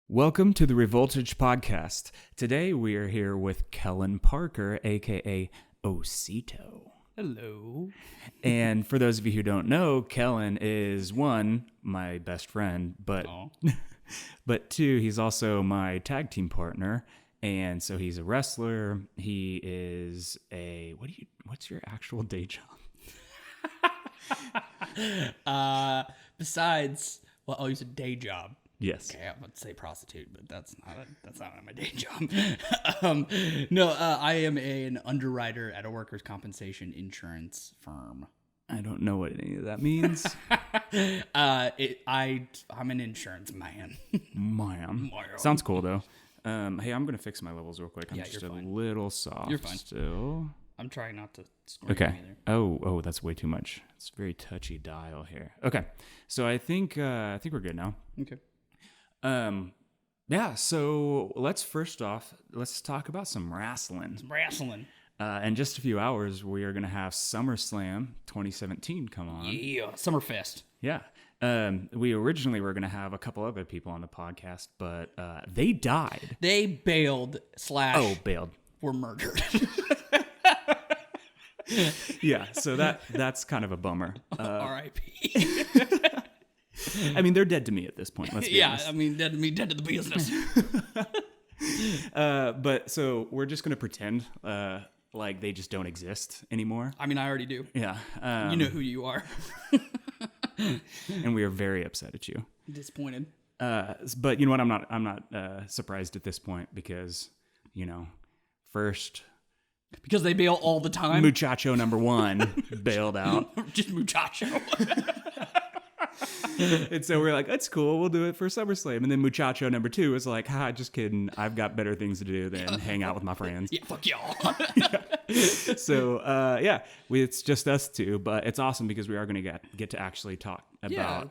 Welcome to the Revoltage podcast. Today we are here with Kellan Parker, aka Osito. Hello. And for those of you who don't know, Kellan is one, my best friend, but two, he's also my tag team partner. And so he's a wrestler. He is what's your actual day job? He's a day job. Yes. Okay, I'm about to say prostitute, but that's not my day job. I am an underwriter at a workers' compensation insurance firm. I don't know what any of that means. I'm an insurance man. Man. Sounds cool though. Hey, I'm gonna fix my levels real quick. I'm just a little soft. You're fine. Still. I'm trying not to scream Okay. either. Oh, that's way too much. It's a very touchy dial here. Okay. So I think we're good now. Okay. So let's talk about some wrestling. In just a few hours, we are going to have Summerslam 2017 come on. Yeah, Summerfest. Yeah. We originally were going to have a couple other people on the podcast, but they died. They bailed / bailed. were murdered. Yeah, so that's kind of a bummer. R.I.P. I mean, they're dead to me at this point. Let's be honest. I mean, dead to the business. But so we're just going to pretend like they just don't exist anymore. I mean, I already do. Yeah. You know who you are. And we are very upset at you. Disappointed. But you know what? I'm not surprised at this point because, first... Because they bail all the time? Muchacho number one bailed out. Just muchacho. And so we're like, that's cool. We'll do it for SummerSlam. And then muchacho number two is like, just kidding. I've got better things to do than hang out with my friends. Yeah, fuck y'all. So, it's just us two. But it's awesome because we are going to get to actually talk about...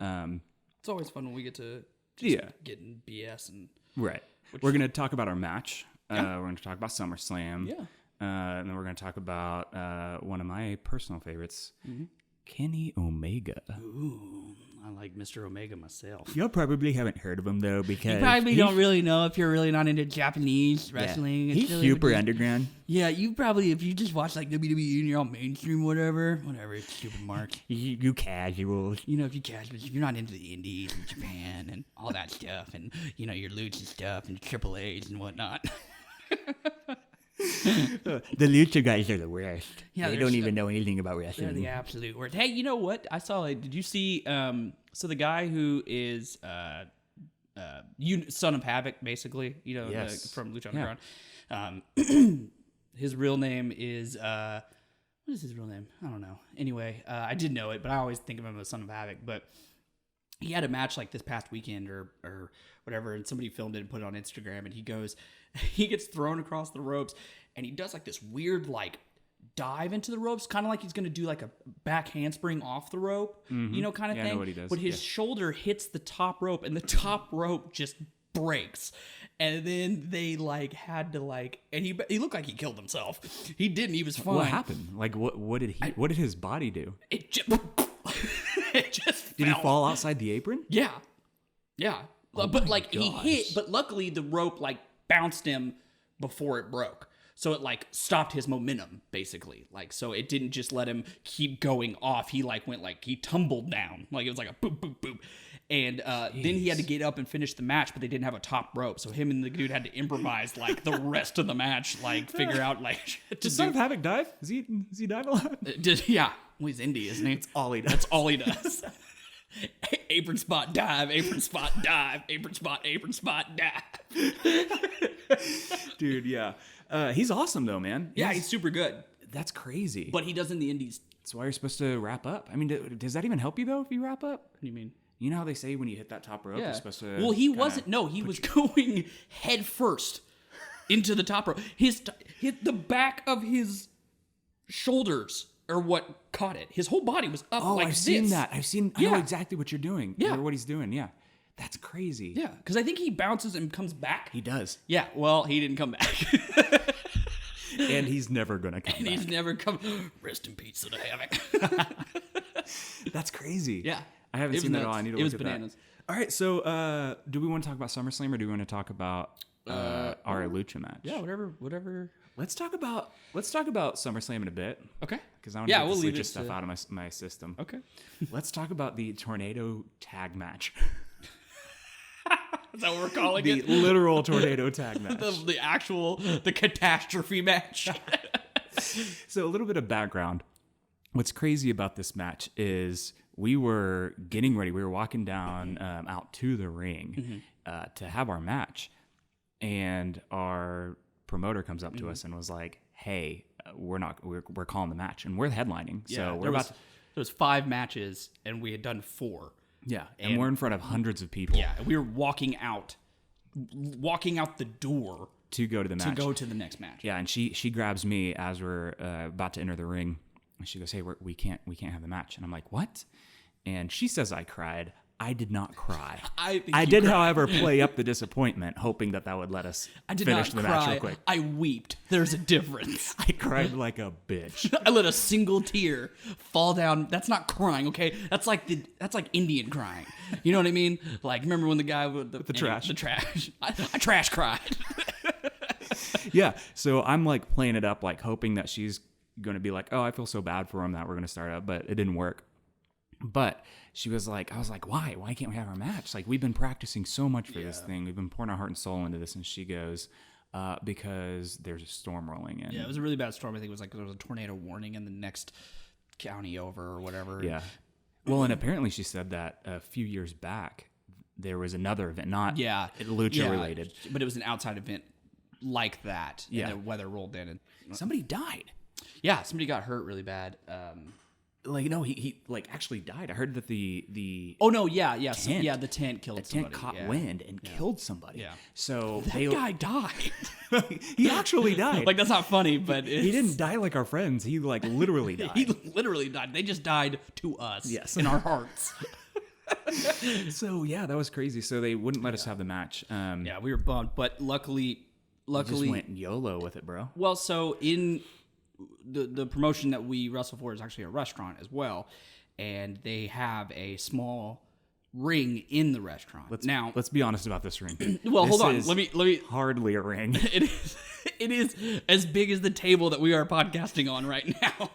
It's always fun when we get to get in BS. Right. We're going to talk about our match. We're going to talk about SummerSlam. Yeah. And then we're going to talk about one of my personal favorites, Kenny Omega. Ooh, I like Mr. Omega myself. You probably haven't heard of him, though, because... You probably don't really know if you're really not into Japanese wrestling. Yeah. He's really super underground. Yeah, you probably, if you just watch like WWE and you're all mainstream, whatever, it's stupid, Mark. You casuals. If you casuals, if you're not into the indies and Japan and all that stuff and, your lucha stuff and Triple A's and whatnot. The lucha guys are the worst. Yeah, they don't even know anything about wrestling. They're the absolute worst. Hey, you know what? I saw did you see so the guy who is Son of Havoc, basically, yes. from Lucha Underground. His real name is what is his real name? I don't know. Anyway, I did know it, but I always think of him as Son of Havoc. But he had a match like this past weekend or whatever, and somebody filmed it and put it on Instagram, and he gets thrown across the ropes, and he does like this weird like dive into the ropes, kind of like he's going to do like a back handspring off the rope, kind of thing. I know what he does. But his shoulder hits the top rope, and the top rope just breaks. And then they like had to like, and he looked like he killed himself. He didn't. He was fine. What happened? Like what did his body do? It just did he fall outside the apron? Yeah. Oh but like gosh. he hit, but luckily the rope like bounced him before it broke. So it like stopped his momentum basically. Like, so it didn't just let him keep going off. He like went like, he tumbled down. Like it was like a boop, boop, boop. And then he had to get up and finish the match, but they didn't have a top rope. So him and the dude had to improvise like the rest of the match, like figure out like. Does Son of Havoc dive? Does he dive a lot? Yeah. Well, he's indie, isn't he? That's all he does. That's all he does. Apron spot dive, apron spot dive, apron spot dive. Dude, yeah. He's awesome though, man. He's super good. That's crazy. But he does in the indies. That's why you're supposed to wrap up. I mean, does that even help you though if you wrap up? What do you mean? You know how they say when you hit that top rope, you're supposed to... Well, he wasn't. No, he was going head first into the top rope. The back of his shoulders are what caught it. His whole body was up like this. Seen that. I know exactly what you're doing. Yeah. Or what he's doing, yeah. That's crazy. Yeah, because I think he bounces and comes back. He does. Yeah, well, he didn't come back. And he's never going to come back. He's never come... Rest in peace, Son of Havoc. That's crazy. Yeah. I haven't seen that at all. I need to look at bananas. that. All right, so do we want to talk about SummerSlam or do we want to talk about our lucha match? Yeah, whatever. Let's talk about SummerSlam in a bit. Okay. Because I want to get we'll this leave lucha it stuff out of my system. Okay. Let's talk about the tornado tag match. Is that what we're calling The it? literal tornado tag match. the catastrophe match. So a little bit of background. What's crazy about this match is we were getting ready. We were walking down out to the ring to have our match. And our promoter comes up to us and was like, hey, we're calling the match. And we're headlining. Yeah, So there was 5 matches and we had done 4. Yeah, and we're in front of hundreds of people. Yeah, we were walking out the door to go to the match. to go to the next match. Yeah, and she grabs me as we're about to enter the ring, and she goes, "Hey, we can't have the match." And I'm like, "What?" And she says I cried. I did not cry. I did, however, play up the disappointment, hoping that would let us finish the match real quick. I wept. There's a difference. I cried like a bitch. I let a single tear fall down. That's not crying, okay? That's like Indian crying. You know what I mean? Like, remember when the guy with the trash? The trash. I trash cried. Yeah. So I'm like playing it up, like hoping that she's going to be like, "Oh, I feel so bad for him that we're going to start up," but it didn't work. But she was like, I was like, why? Why can't we have our match? Like, we've been practicing so much for this thing. We've been pouring our heart and soul into this. And she goes, because there's a storm rolling in. Yeah, it was a really bad storm. I think it was like there was a tornado warning in the next county over or whatever. Yeah. Well, and apparently she said that a few years back, there was another event, not lucha related. But it was an outside event like that. Yeah. And the weather rolled in. And Somebody died. Yeah, somebody got hurt really bad. Like, no, he like actually died. I heard that the oh no, yeah, tent, the tent killed the somebody. tent caught wind and killed somebody. Yeah, so that guy died. He actually died. Like, that's not funny, but he didn't die like our friends. He like literally died. He literally died. They just died to us. Yes, in our hearts. So yeah, that was crazy. So they wouldn't let us have the match. Yeah, we were bummed, but luckily, we just went YOLO with it, bro. Well, so in the promotion that we wrestle for is actually a restaurant as well, and they have a small ring in the restaurant. Let's be honest about this ring. Well, hold on. Let me hardly a ring. It is as big as the table that we are podcasting on right now.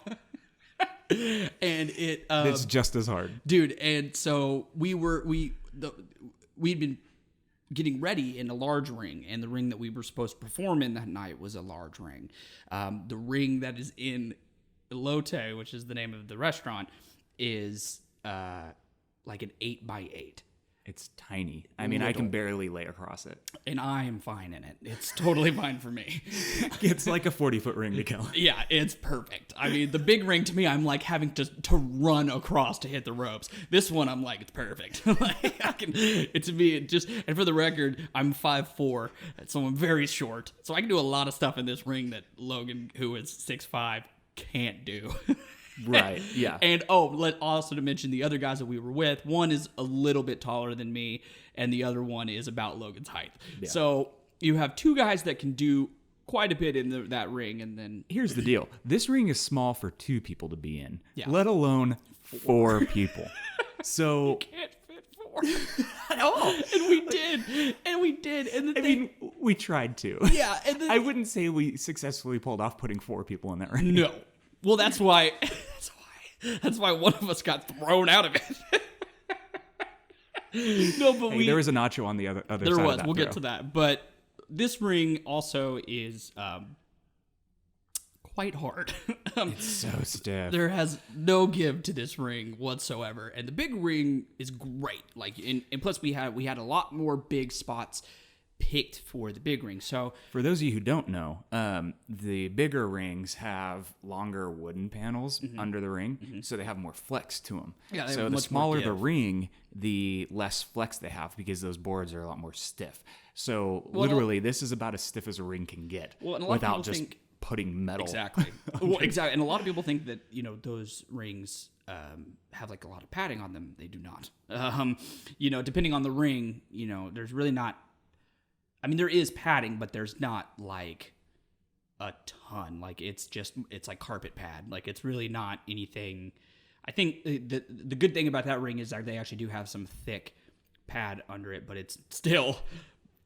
And it's just as hard, dude. And so we'd been getting ready in a large ring, and the ring that we were supposed to perform in that night was a large ring. The ring that is in Elote, which is the name of the restaurant, is like an 8x8. It's tiny. I mean, I can barely lay across it. And I am fine in it. It's totally fine for me. It's like a 40-foot ring to kill. Yeah, it's perfect. I mean, the big ring to me, I'm like having to run across to hit the ropes. This one, I'm like, it's perfect. Like, and for the record, I'm 5'4", so I'm very short. So I can do a lot of stuff in this ring that Logan, who is 6'5", can't do. Right, yeah. And also to mention the other guys that we were with, one is a little bit taller than me, and the other one is about Logan's height. Yeah. So you have 2 guys that can do quite a bit in that ring, and then... Here's the deal. This ring is small for 2 people to be in, let alone 4 people. So... You can't fit 4 at all. And we did. And we tried to. Yeah. And I wouldn't say we successfully pulled off putting 4 people in that ring. No. Well, that's why one of us got thrown out of it. No, but there was a nacho on the other side there was. Of that we'll get to that. But this ring also is quite hard. It's so stiff. There has no give to this ring whatsoever, and the big ring is great. Like, and plus we had a lot more big spots picked for the big ring. So for those of you who don't know, the bigger rings have longer wooden panels under the ring, so they have more flex to them. Yeah, so the smaller the ring, the less flex they have because those boards are a lot more stiff. So literally, this is about as stiff as a ring can get without just putting metal. Exactly. Exactly. And a lot of people think that those rings have like a lot of padding on them. They do not. Depending on the ring, there's really not. I mean, there is padding, but there's not like a ton. Like, it's like carpet pad. Like, it's really not anything. I think the good thing about that ring is that they actually do have some thick pad under it, but it's still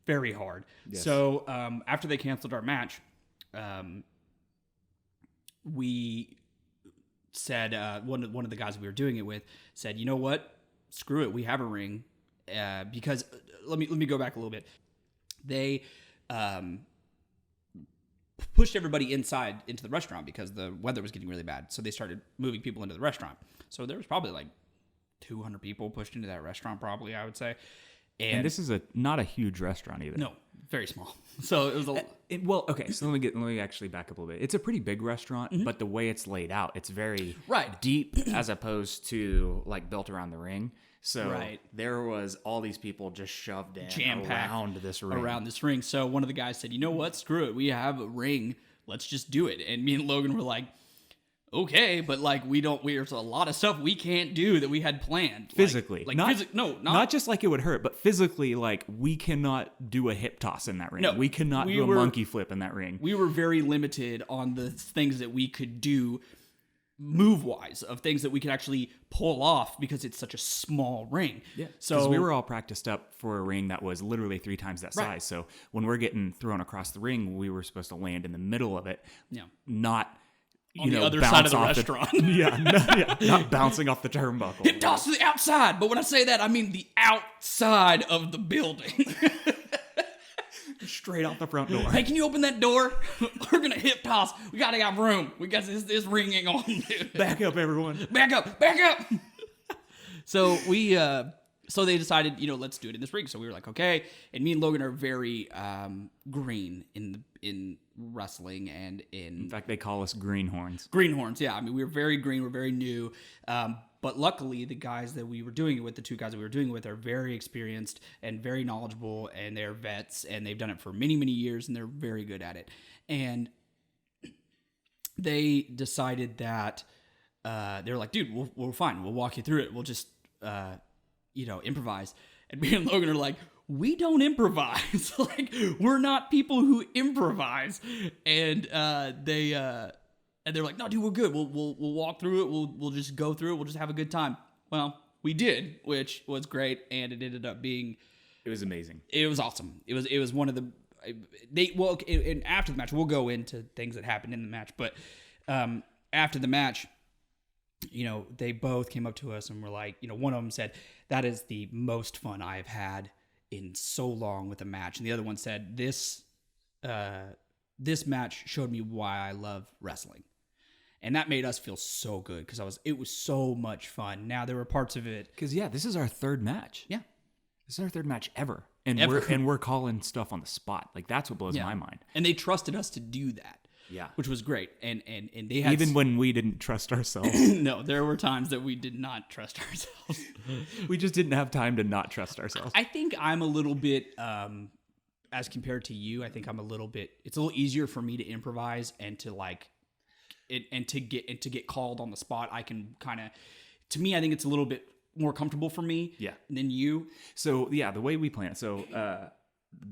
very hard. Yes. So after they canceled our match, we said one of the guys we were doing it with said, you know what? Screw it. We have a ring because let me go back a little bit. They pushed everybody inside into the restaurant because the weather was getting really bad. So they started moving people into the restaurant. So there was probably like 200 people pushed into that restaurant, probably, I would say. And this is not a huge restaurant either. No, very small. So it was okay. So let me actually back up a little bit. It's a pretty big restaurant, but the way it's laid out, it's very deep as opposed to like built around the ring. So there was all these people just shoved in around this ring. So one of the guys said, you know what? Screw it. We have a ring. Let's just do it. And me and Logan were like, okay, but like there's a lot of stuff we can't do that we had planned. Physically. Not just like it would hurt, but physically, like we cannot do a hip toss in that ring. No, we cannot do a monkey flip in that ring. We were very limited on the things that we could do move-wise, of things that we could actually pull off because it's such a small ring. Yeah. So we were all practiced up for a ring that was literally 3 times that size. So when we're getting thrown across the ring, we were supposed to land in the middle of it. Yeah. Not on the other side of the restaurant. Not bouncing off the turnbuckle. Hip toss to the outside. But when I say that, I mean the outside of the building. Straight out the front door. Hey, can you open that door? We're going to hip toss. We got to have room. We got this ringing on. Dude. Back up, everyone. Back up. So so they decided, let's do it in this ring. So we were like, okay. And me and Logan are very green in wrestling and in fact, they call us greenhorns. Greenhorns, yeah. I mean, we're very green. We're very new. But luckily, the guys that we were doing it with, the 2 guys that we were doing it with, are very experienced and very knowledgeable, and they're vets, and they've done it for many, many years, and they're very good at it. And they decided that they were like, dude, we're fine. We'll walk you through it. We'll just, improvise. And me and Logan are like, we don't improvise. Like, we're not people who improvise. And they're like, no, dude, we're good. We'll walk through it. We'll just go through it. We'll just have a good time. Well, we did, which was great, and it ended up being. It was amazing. It was awesome. It was one of the. And after the match, we'll go into things that happened in the match. But after the match, they both came up to us and were like, one of them said, that is the most fun I've had in so long with a match, and the other one said, this match showed me why I love wrestling. And that made us feel so good because it was so much fun. Now there were parts of it because this is our 3rd match. Yeah, this is our 3rd match ever, and we're calling stuff on the spot. Like that's what blows my mind. And they trusted us to do that. Yeah, which was great. And they had even when we didn't trust ourselves. No, there were times that we did not trust ourselves. We just didn't have time to not trust ourselves. I think I'm a little bit. As compared to you, I think it's a little easier for me to improvise and to like it and to get called on the spot. I can kind of, to me, I think it's a little bit more comfortable for me than you. So yeah, the way we plan it. So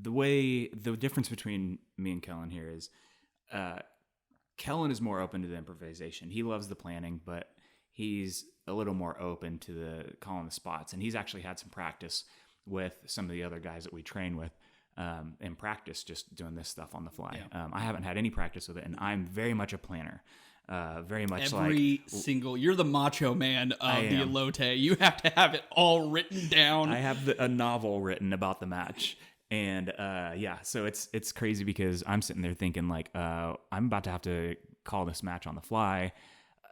the difference between me and Kellan here is Kellan is more open to the improvisation. He loves the planning, but he's a little more open to the calling the spots. And he's actually had some practice with some of the other guys that we train with. In practice, just doing this stuff on the fly. Yeah. I haven't had any practice with it, and I'm very much a planner. Very much you're the macho man of the elote. You have to have it all written down. I have a novel written about the match. And so it's crazy because I'm sitting there thinking like, I'm about to have to call this match on the fly.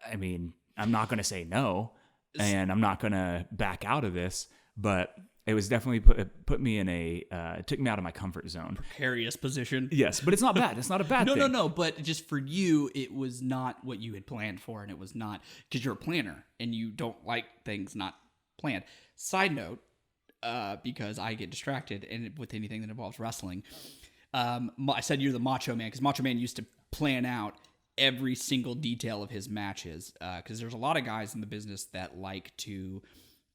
I mean, I'm not going to say no, and I'm not going to back out of this, but it was definitely put me in it took me out of my comfort zone. Precarious position. Yes, but it's not bad. It's not a bad thing. No. But just for you, it was not what you had planned for, and it was not because you're a planner and you don't like things not planned. Side note, because I get distracted and with anything that involves wrestling, I said you're the macho man because Macho Man used to plan out every single detail of his matches because there's a lot of guys in the business that like to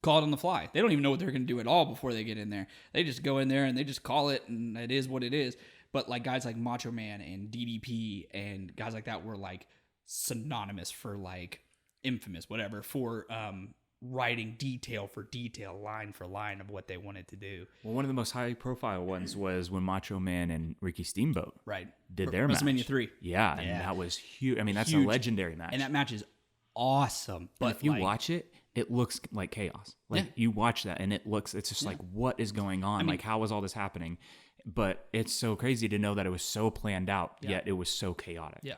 call it on the fly. They don't even know what they're going to do at all before they get in there. They just go in there and they just call it, and it is what it is. But like guys like Macho Man and DDP and guys like that were like synonymous for like infamous, whatever, for writing detail for detail, line for line of what they wanted to do. Well, one of the most high-profile ones was when Macho Man and Ricky Steamboat did their match. WrestleMania 3. Yeah, and that was huge. I mean, that's Huge. a legendary match. And that match is awesome. But and if you watch it, it looks like chaos. Like you watch that and it's just like, what is going on? Like, how is all this happening? But it's so crazy to know that it was so planned out, yet it was so chaotic. Yeah.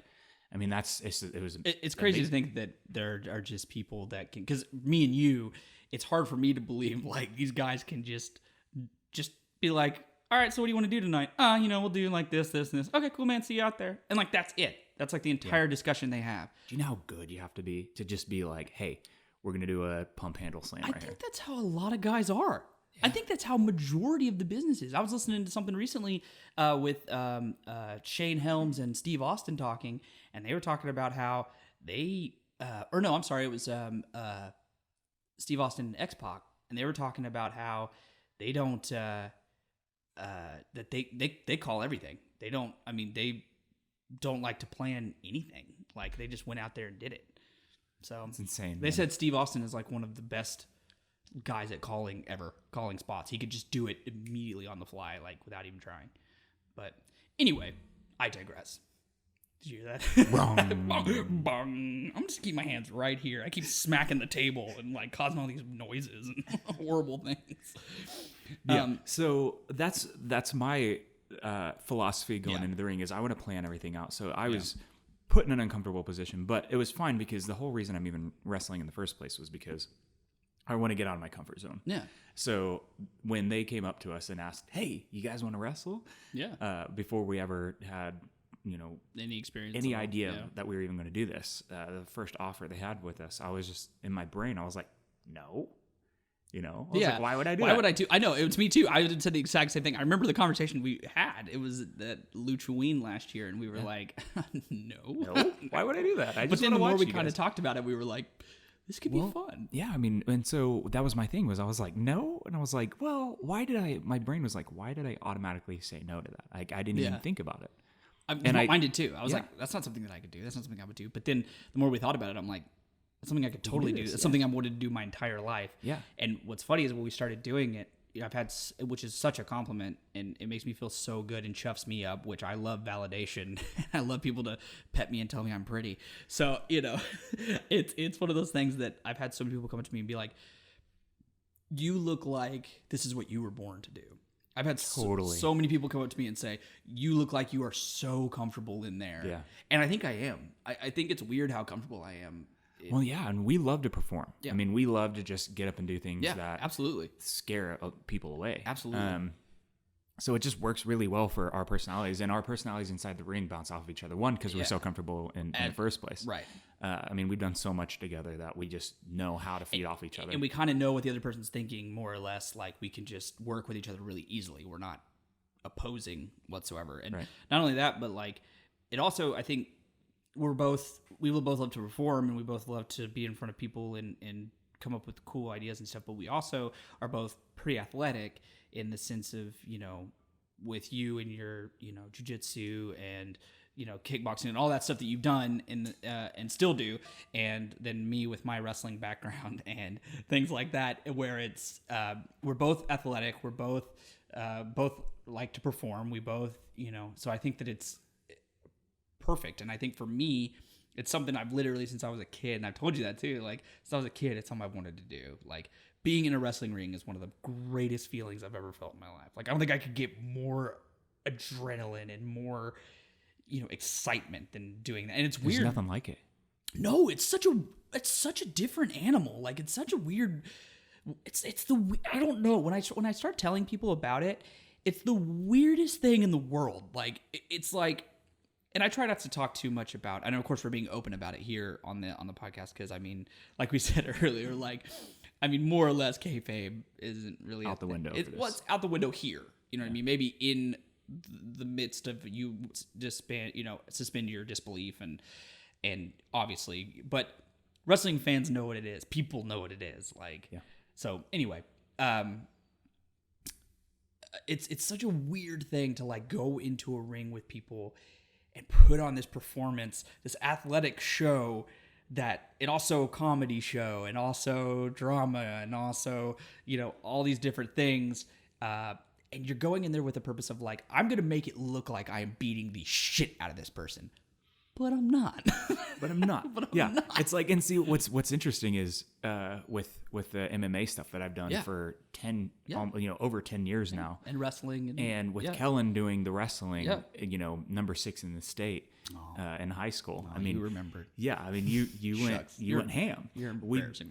I mean, it's crazy to think that there are just people that can, because me and you, it's hard for me to believe like these guys can just be like, all right, so what do you want to do tonight? We'll do like this, this, and this. Okay, cool, man. See you out there. And like, that's it. That's like the entire discussion they have. Do you know how good you have to be to just be like, hey, we're going to do a pump handle slam I think that's how a lot of guys are. I think that's how majority of the business is. I was listening to something recently with Shane Helms and Steve Austin talking, and they were talking about how they, it was Steve Austin and X-Pac, and they were talking about how they don't, that they call everything. They don't like to plan anything. Like, they just went out there and did it. So it's insane. They said Steve Austin is like one of the best guys at calling spots. He could just do it immediately on the fly, like without even trying. But anyway, I digress. Did you hear that? Bong, bong. I'm just keep my hands right here. I keep smacking the table and like causing all these noises and horrible things. Yeah. So that's my philosophy going into the ring is I want to plan everything out. So I was put in an uncomfortable position, but it was fine because the whole reason I'm even wrestling in the first place was because I want to get out of my comfort zone. Yeah. So when they came up to us and asked, "Hey, you guys want to wrestle?" Yeah. Before we ever had, any experience, any idea that we were even going to do this, the first offer they had with us, I was just in my brain. I was like, "No." I was like, why would I do that? Why would I do? I know, it was me too. I said the exact same thing. I remember the conversation we had. It was at Luchaween last year, and we were like, no. Why would I do that? But then the more we kind of talked about it, we were like, this could be fun. Yeah, I mean, and so that was my thing was I was like, no. And I was like, well, my brain was like, why did I automatically say no to that? Like, I didn't even think about it. Mine did too. I was like, that's not something that I could do. That's not something I would do. But then the more we thought about it, I'm like, that's something I could totally do. That's something I wanted to do my entire life. Yeah. And what's funny is when we started doing it, I've had, which is such a compliment, and it makes me feel so good and chuffs me up, which I love validation. I love people to pet me and tell me I'm pretty. So, it's one of those things that I've had so many people come up to me and be like, you look like this is what you were born to do. I've had so many people come up to me and say, you look like you are so comfortable in there. Yeah. And I think I am. I think it's weird how comfortable I am. Well, yeah, and we love to perform. Yeah. I mean, we love to just get up and do things that absolutely scare people away. Absolutely. So it just works really well for our personalities, and our personalities inside the ring bounce off of each other. One, because we're so comfortable in the first place. Right. I mean, we've done so much together that we just know how to feed off each other. And we kind of know what the other person's thinking, more or less. Like, we can just work with each other really easily. We're not opposing whatsoever. And not only that, but like, it also, I think, we will both love to perform, and we both love to be in front of people and come up with cool ideas and stuff. But we also are both pretty athletic in the sense of, with you and your, jiu-jitsu and, kickboxing and all that stuff that you've done and still do. And then me with my wrestling background and things like that, where it's, we're both athletic. We're both like to perform. We both, so I think that it's perfect. And I think for me, it's something I've literally, since I was a kid, and I've told you that too, like, since I was a kid, it's something I wanted to do. Like, being in a wrestling ring is one of the greatest feelings I've ever felt in my life. Like, I don't think I could get more adrenaline and more, excitement than doing that. And it's weird. There's nothing like it. No, it's such a different animal. Like, it's such a weird, I don't know. When I start telling people about it, it's the weirdest thing in the world. Like, it's like, and I try not to talk too much about, I know, of course, we're being open about it here on the podcast, because, I mean, like we said earlier, like, I mean, more or less, kayfabe isn't really out the window. It's out the window here. You know what I mean? Maybe in the midst of you suspend your disbelief and obviously, but wrestling fans know what it is. People know what it is. Like, so anyway, it's such a weird thing to like go into a ring with people and put on this performance, this athletic show that it also a comedy show and also drama and also, all these different things. And you're going in there with the purpose of like, I'm going to make it look like I am beating the shit out of this person. But I'm not. But I'm not. Not. It's like, and see, what's interesting is with the MMA stuff that I've done for 10, over 10 years now. And wrestling. And with Kellan doing the wrestling, number 6 in the state in high school. I mean, you remembered. Yeah. I mean, you went ham. You're embarrassing.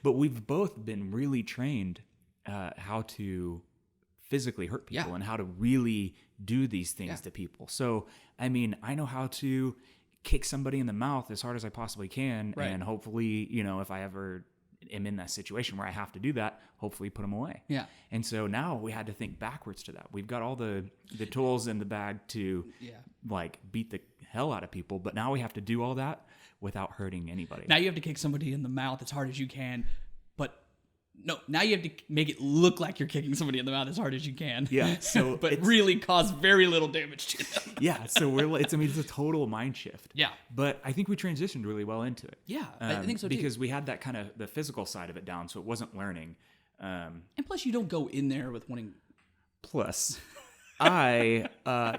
But we've both been really trained how to physically hurt people and how to really do these things to people. So, I mean, I know how to kick somebody in the mouth as hard as I possibly can. Right. And hopefully, if I ever am in that situation where I have to do that, hopefully put them away. Yeah. And so now we had to think backwards to that. We've got all the tools in the bag to like beat the hell out of people, but now we have to do all that without hurting anybody. Now you have to kick somebody in the mouth as hard as you can, but no, now you have to make it look like you're kicking somebody in the mouth as hard as you can. Yeah. So but really cause very little damage to them. Yeah. So it's a total mind shift. Yeah. But I think we transitioned really well into it. Yeah, I think so too. Because we had that kind of the physical side of it down, so it wasn't learning. And plus, you don't go in there with wanting. Plus, I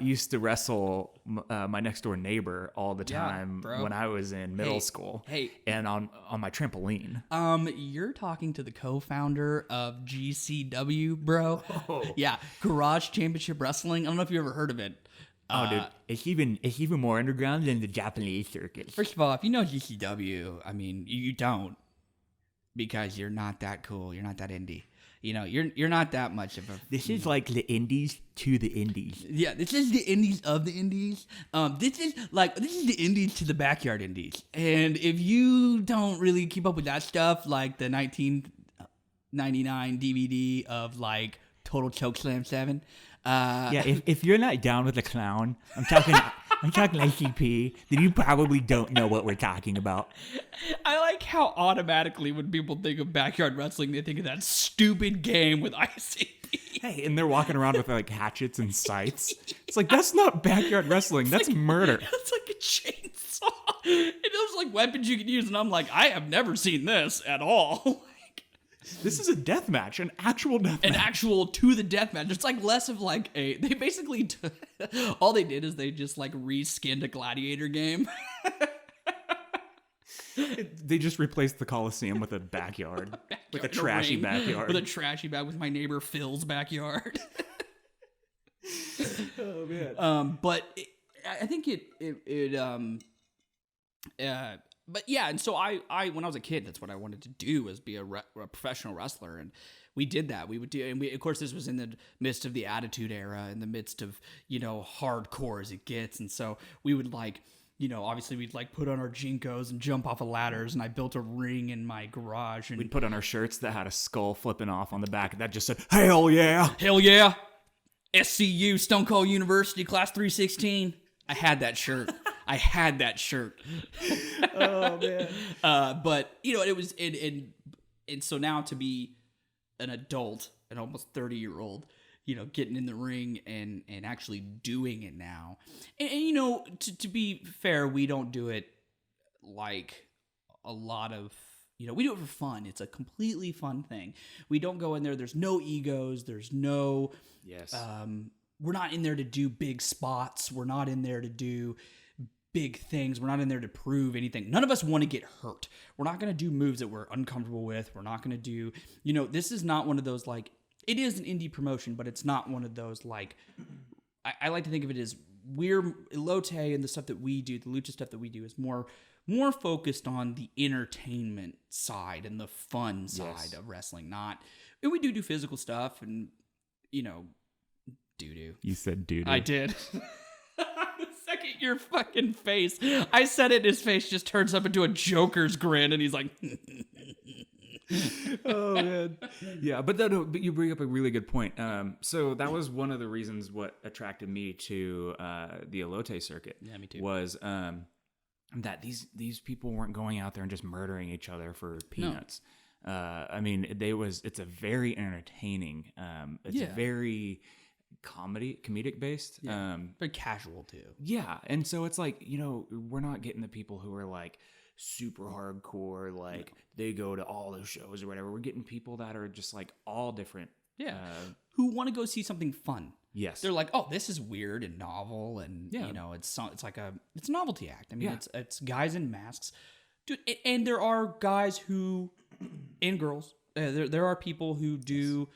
used to wrestle my next door neighbor all the time when I was in middle school. And on my trampoline. You're talking to the co-founder of GCW, bro. Oh. Yeah, Garage Championship Wrestling. I don't know if you ever heard of it. Dude, it's even more underground than the Japanese circuit. First of all, if you know GCW, I mean, you don't, because you're not that cool. You're not that indie. You're not that much of a. This is like the indies to the indies. Yeah, this is the indies of the indies. This is the indies to the backyard indies. And if you don't really keep up with that stuff, like the 1999 DVD of like Total Chokeslam 7. If you're not down with the clown, I'm talking ICP, then you probably don't know what we're talking about. I like how automatically when people think of backyard wrestling, they think of that stupid game with ICP. Hey, and they're walking around with like hatchets and scythes. It's like, that's not backyard wrestling. That's murder. It's like a chainsaw. And those like weapons you can use, and I'm like, I have never seen this at all. This is a death match, an actual death match. An actual to the death match. It's like less of like they basically, all they did is they just like reskinned a gladiator game. They just replaced the Coliseum with a backyard. Like a trashy backyard. With a trashy bag with my neighbor Phil's backyard. Oh, man. But I think but yeah, and so I when I was a kid, that's what I wanted to do, was be a professional wrestler, and we did that. We would do, and of course, this was in the midst of the Attitude Era, in the midst of hardcore as it gets, and so we would obviously we'd like put on our Jinkos and jump off of ladders, and I built a ring in my garage, and we'd put on our shirts that had a skull flipping off on the back that just said "Hell yeah, hell yeah, SCU Stone Cold University Class 316." I had that shirt. Oh man. But it was and so now to be an adult, an almost 30-year-old, getting in the ring and actually doing it now. And to be fair, we don't do it like a lot of we do it for fun. It's a completely fun thing. We don't go in there. There's no egos. There's no we're not in there to do big spots. We're not in there to do big things. We're not in there to prove anything. None of us want to get hurt. We're not going to do moves that we're uncomfortable with. We're not going to do, this is not one of those like, it is an indie promotion, but it's not one of those like, I like to think of it as Elote and the stuff that we do, the lucha stuff that we do is more focused on the entertainment side and the fun side of wrestling. And we do physical stuff and, doo-doo. You said doo-doo. I did. The second your fucking face, I said it, his face just turns up into a Joker's grin, and he's like, oh man. Yeah, but you bring up a really good point. So that was one of the reasons what attracted me to the Elote circuit. Yeah, me too. Was that these people weren't going out there and just murdering each other for peanuts. No. I mean, it's a very entertaining. It's very comedic based. Very casual too. Yeah, and so it's like, we're not getting the people who are like super hardcore, like they go to all those shows or whatever. We're getting people that are just like all different. Yeah. Who want to go see something fun. Yes. They're like, oh, this is weird and novel, and it's like it's a novelty act. I mean, it's guys in masks. Dude, and there are guys who and girls. There are people who do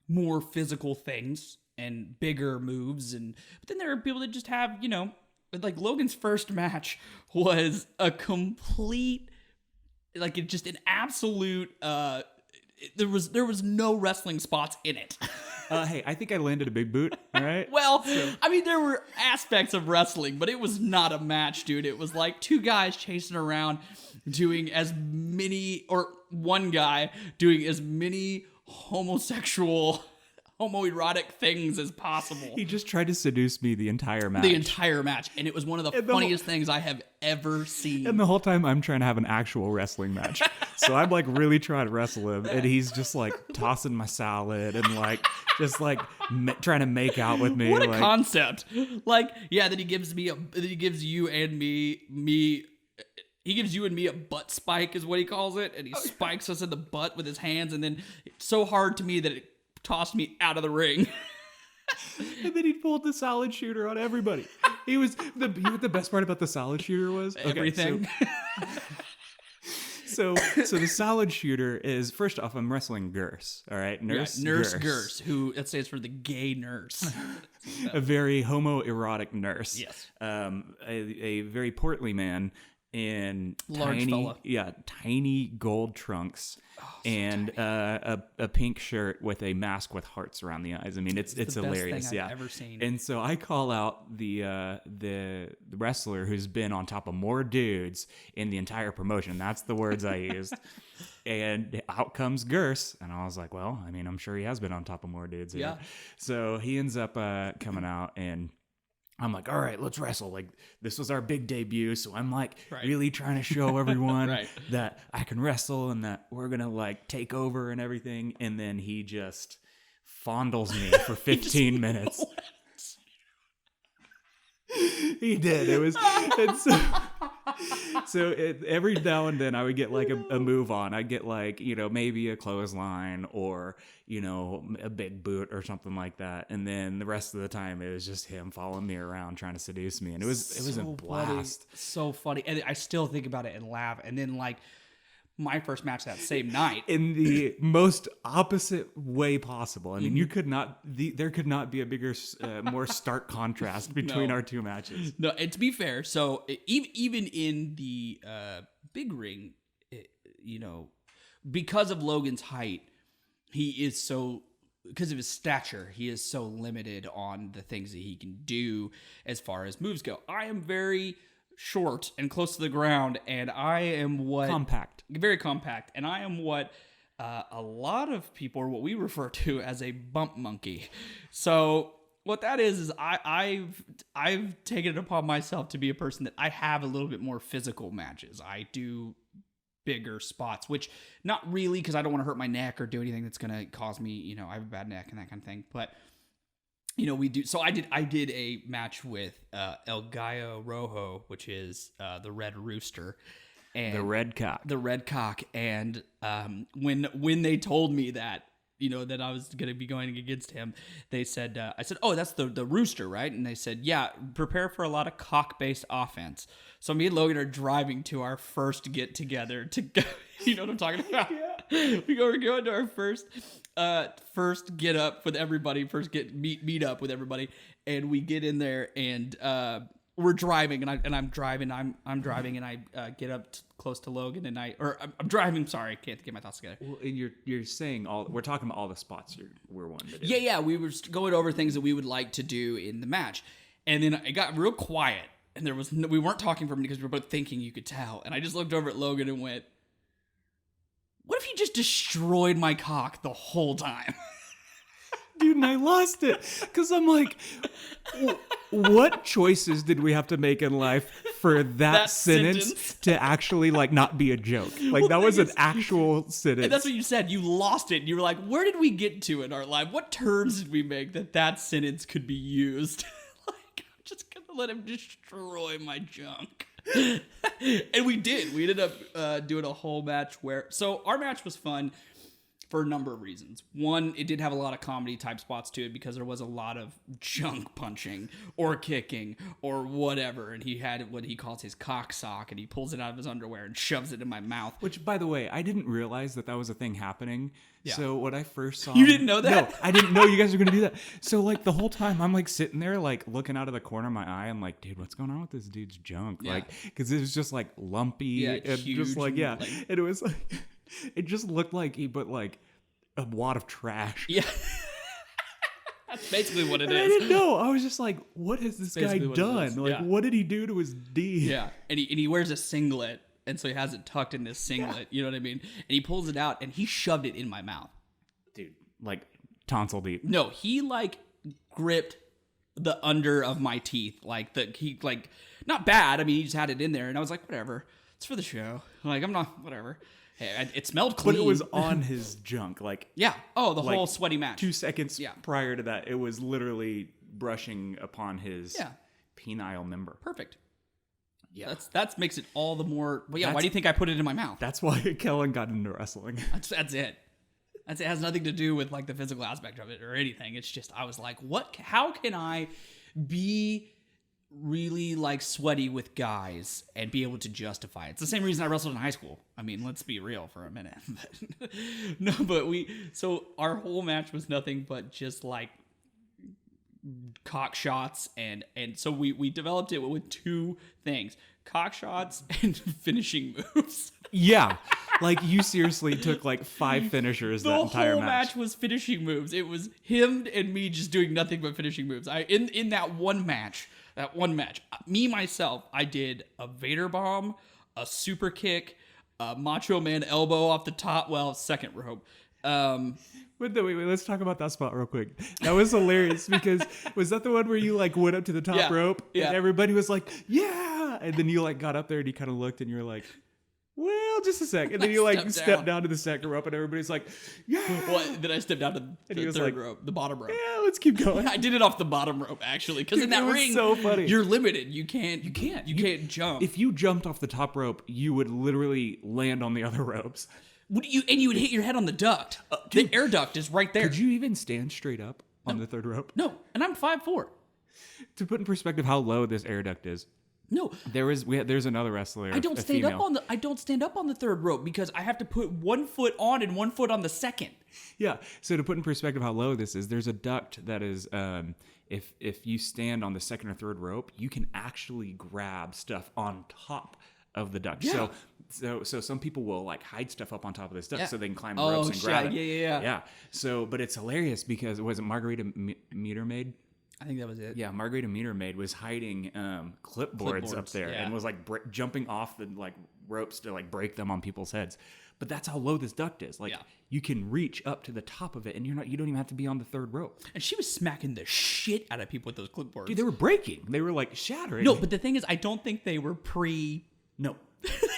more physical things and bigger moves, but then there are people that just have, like Logan's first match was a complete, like just an absolute. There was no wrestling spots in it. Hey, I think I landed a big boot. All right. Well, I mean, there were aspects of wrestling, but it was not a match, dude. It was like two guys chasing around doing as many, or one guy doing as many homoerotic things as possible. He just tried to seduce me the entire match. And it was one of the funniest things I have ever seen. And the whole time I'm trying to have an actual wrestling match. So I'm like really trying to wrestle him, and he's just like tossing my salad and like just like trying to make out with me. What a concept! Like, yeah, that he gives you and me. He gives you and me a butt spike, is what he calls it, and he spikes us in the butt with his hands, and then it's so hard to me that it tossed me out of the ring. And then he pulled the solid shooter on everybody. He was the best part about the solid shooter was everything. So the solid shooter is, first off, I'm wrestling Gers. All right, Nurse Gers, who that stands for the gay nurse. A very homoerotic nurse. Yes. A very portly man in large fella. Tiny gold trunks, and a pink shirt with a mask with hearts around the eyes. I mean, it's hilarious. Best thing I've ever seen. And so I call out the wrestler who's been on top of more dudes in the entire promotion. That's the words I used. And out comes Gers, and I was like, well, I mean, I'm sure he has been on top of more dudes here. Yeah. So he ends up coming out, and I'm like, all right, let's wrestle. Like, this was our big debut, so I'm like really trying to show everyone that I can wrestle and that we're gonna like take over and everything. And then he just fondles me for 15 minutes. He did. It was. Every now and then I would get like a move on. I'd get like, maybe a clothesline or, a big boot or something like that. And then the rest of the time it was just him following me around trying to seduce me. And it was a blast. So funny. And I still think about it and laugh. And then like my first match that same night. In the most opposite way possible. I mean, there could not be a bigger, more stark contrast between our two matches. No, and to be fair, so even in the big ring, because of Logan's height, because of his stature, he is so limited on the things that he can do as far as moves go. I am very short and close to the ground, and I am very compact, and I am what a lot of people, or what we refer to as a bump monkey. So what that is I've taken it upon myself to be a person that I have a little bit more physical matches. I do bigger spots, which not really, because I don't want to hurt my neck or do anything that's going to cause me, I have a bad neck and that kind of thing, but we do. So I did a match with El Gallo Rojo, which is the Red Rooster, and the Red Cock. And when they told me that, that I was going to be going against him, they said, I said, oh, that's the Rooster, right? And they said, yeah, prepare for a lot of cock-based offense. So me and Logan are driving to our first get together to go. You know what I'm talking about? Yeah. We're going to our first get up with everybody, meet up with everybody, and we get in there, and we're driving, and I'm driving, and I get up close to Logan, and I'm driving. Sorry, can't get my thoughts together. Well, and you're saying we're talking about all the spots we're wanting to do. Yeah, we were going over things that we would like to do in the match, and then it got real quiet, and we weren't talking for a minute because we were both thinking. You could tell, and I just looked over at Logan and went, what if he just destroyed my cock the whole time? dude, and I lost it because I'm like, what choices did we have to make in life for that sentence to actually like not be a joke? Like that was an actual sentence. And that's what you said. You lost it. And you were like, where did we get to in our life? What terms did we make that sentence could be used? Like, I'm just going to let him destroy my junk. And we did. We ended up doing a whole match so our match was fun for a number of reasons. One, it did have a lot of comedy type spots to it because there was a lot of junk punching or kicking or whatever. And he had what he calls his cock sock, and he pulls it out of his underwear and shoves it in my mouth. Which, by the way, I didn't realize that was a thing happening. Yeah. So when I first saw You didn't know that? No, I didn't know you guys were going to do that. So like the whole time I'm like sitting there like looking out of the corner of my eye. I'm like, dude, what's going on with this dude's junk? Yeah. Like, because it was just like lumpy. And just like, yeah. And it was like, it just looked like he put like a wad of trash. Yeah. That's basically what it is. I didn't know. I was just like, what has this guy done? Like, what did he do to his D? Yeah. And he wears a singlet. And so he has it tucked in this singlet. Yeah. You know what I mean? And he pulls it out and he shoved it in my mouth. Dude, like tonsil deep. No, he like gripped the under of my teeth. He not bad. I mean, he just had it in there. And I was like, whatever. It's for the show. Like, I'm not, whatever. Hey, it smelled clean. But it was on his junk. Like, yeah. Oh, the whole sweaty match. 2 seconds prior to that, it was literally brushing upon his penile member. Perfect. Yeah, that makes it all the more. Well, yeah. Why do you think I put it in my mouth? That's why Kellan got into wrestling. That's it. It has nothing to do with like the physical aspect of it or anything. It's just I was like, what? How can I be really like sweaty with guys and be able to justify it? It's the same reason I wrestled in high school. I mean, let's be real for a minute. But so our whole match was nothing but just like cock shots and so we developed it with 2 things: cock shots and finishing moves. Yeah, like you seriously took like 5 finishers that entire match. The whole match was finishing moves. It was him and me just doing nothing but finishing moves. In that one match, me myself, I did a Vader bomb, a super kick, a Macho Man elbow off the top, second rope. Wait, let's talk about that spot real quick. That was hilarious because was that the one where you like went up to the top rope and everybody was like, yeah, and then you like got up there and you kind of looked and you were like, well, just a sec, and then you like stepped down to the second rope and everybody's like, yeah. Well, then I stepped down to the third rope, the bottom rope. Yeah, let's keep going. I did it off the bottom rope actually, because in that ring, so funny. You're limited. You can't jump. If you jumped off the top rope, you would literally land on the other ropes. You would hit your head on the duct. The air duct is right there. Could you even stand straight up on the third rope? No, and I'm 5'4". To put in perspective how low this air duct is. No, there's another wrestler. I don't stand up on the third rope because I have to put 1 foot on and 1 foot on the second. Yeah. So to put in perspective how low this is, there's a duct that is if you stand on the second or third rope, you can actually grab stuff on top of the duct. Yeah. So some people will like hide stuff up on top of this duct so they can climb the ropes and grab it. Yeah. So, but it's hilarious because it was Margarita Meter Maid. I think that was it. Yeah, Margarita Meter Maid was hiding clipboards up there and was like jumping off the like ropes to like break them on people's heads. But that's how low this duct is. Like you can reach up to the top of it, and you don't even have to be on the third rope. And she was smacking the shit out of people with those clipboards. Dude, they were breaking. They were like shattering. No, but the thing is, I don't think they were No.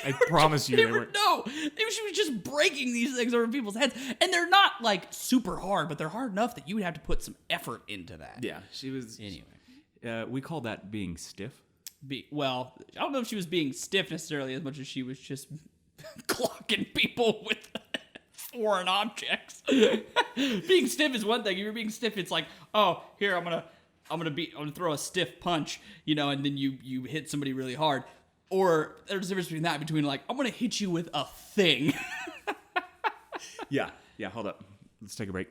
I promise you they weren't. No, she was just breaking these things over people's heads. And they're not like super hard, but they're hard enough that you would have to put some effort into that. Yeah, she was. Anyway. We call that being stiff. Well, I don't know if she was being stiff necessarily as much as she was just clocking people with foreign objects. Being stiff is one thing. If you're being stiff, it's like, oh, here, I'm gonna throw a stiff punch, and then you hit somebody really hard. Or there's a difference between like, I'm going to hit you with a thing. Yeah, hold up. Let's take a break.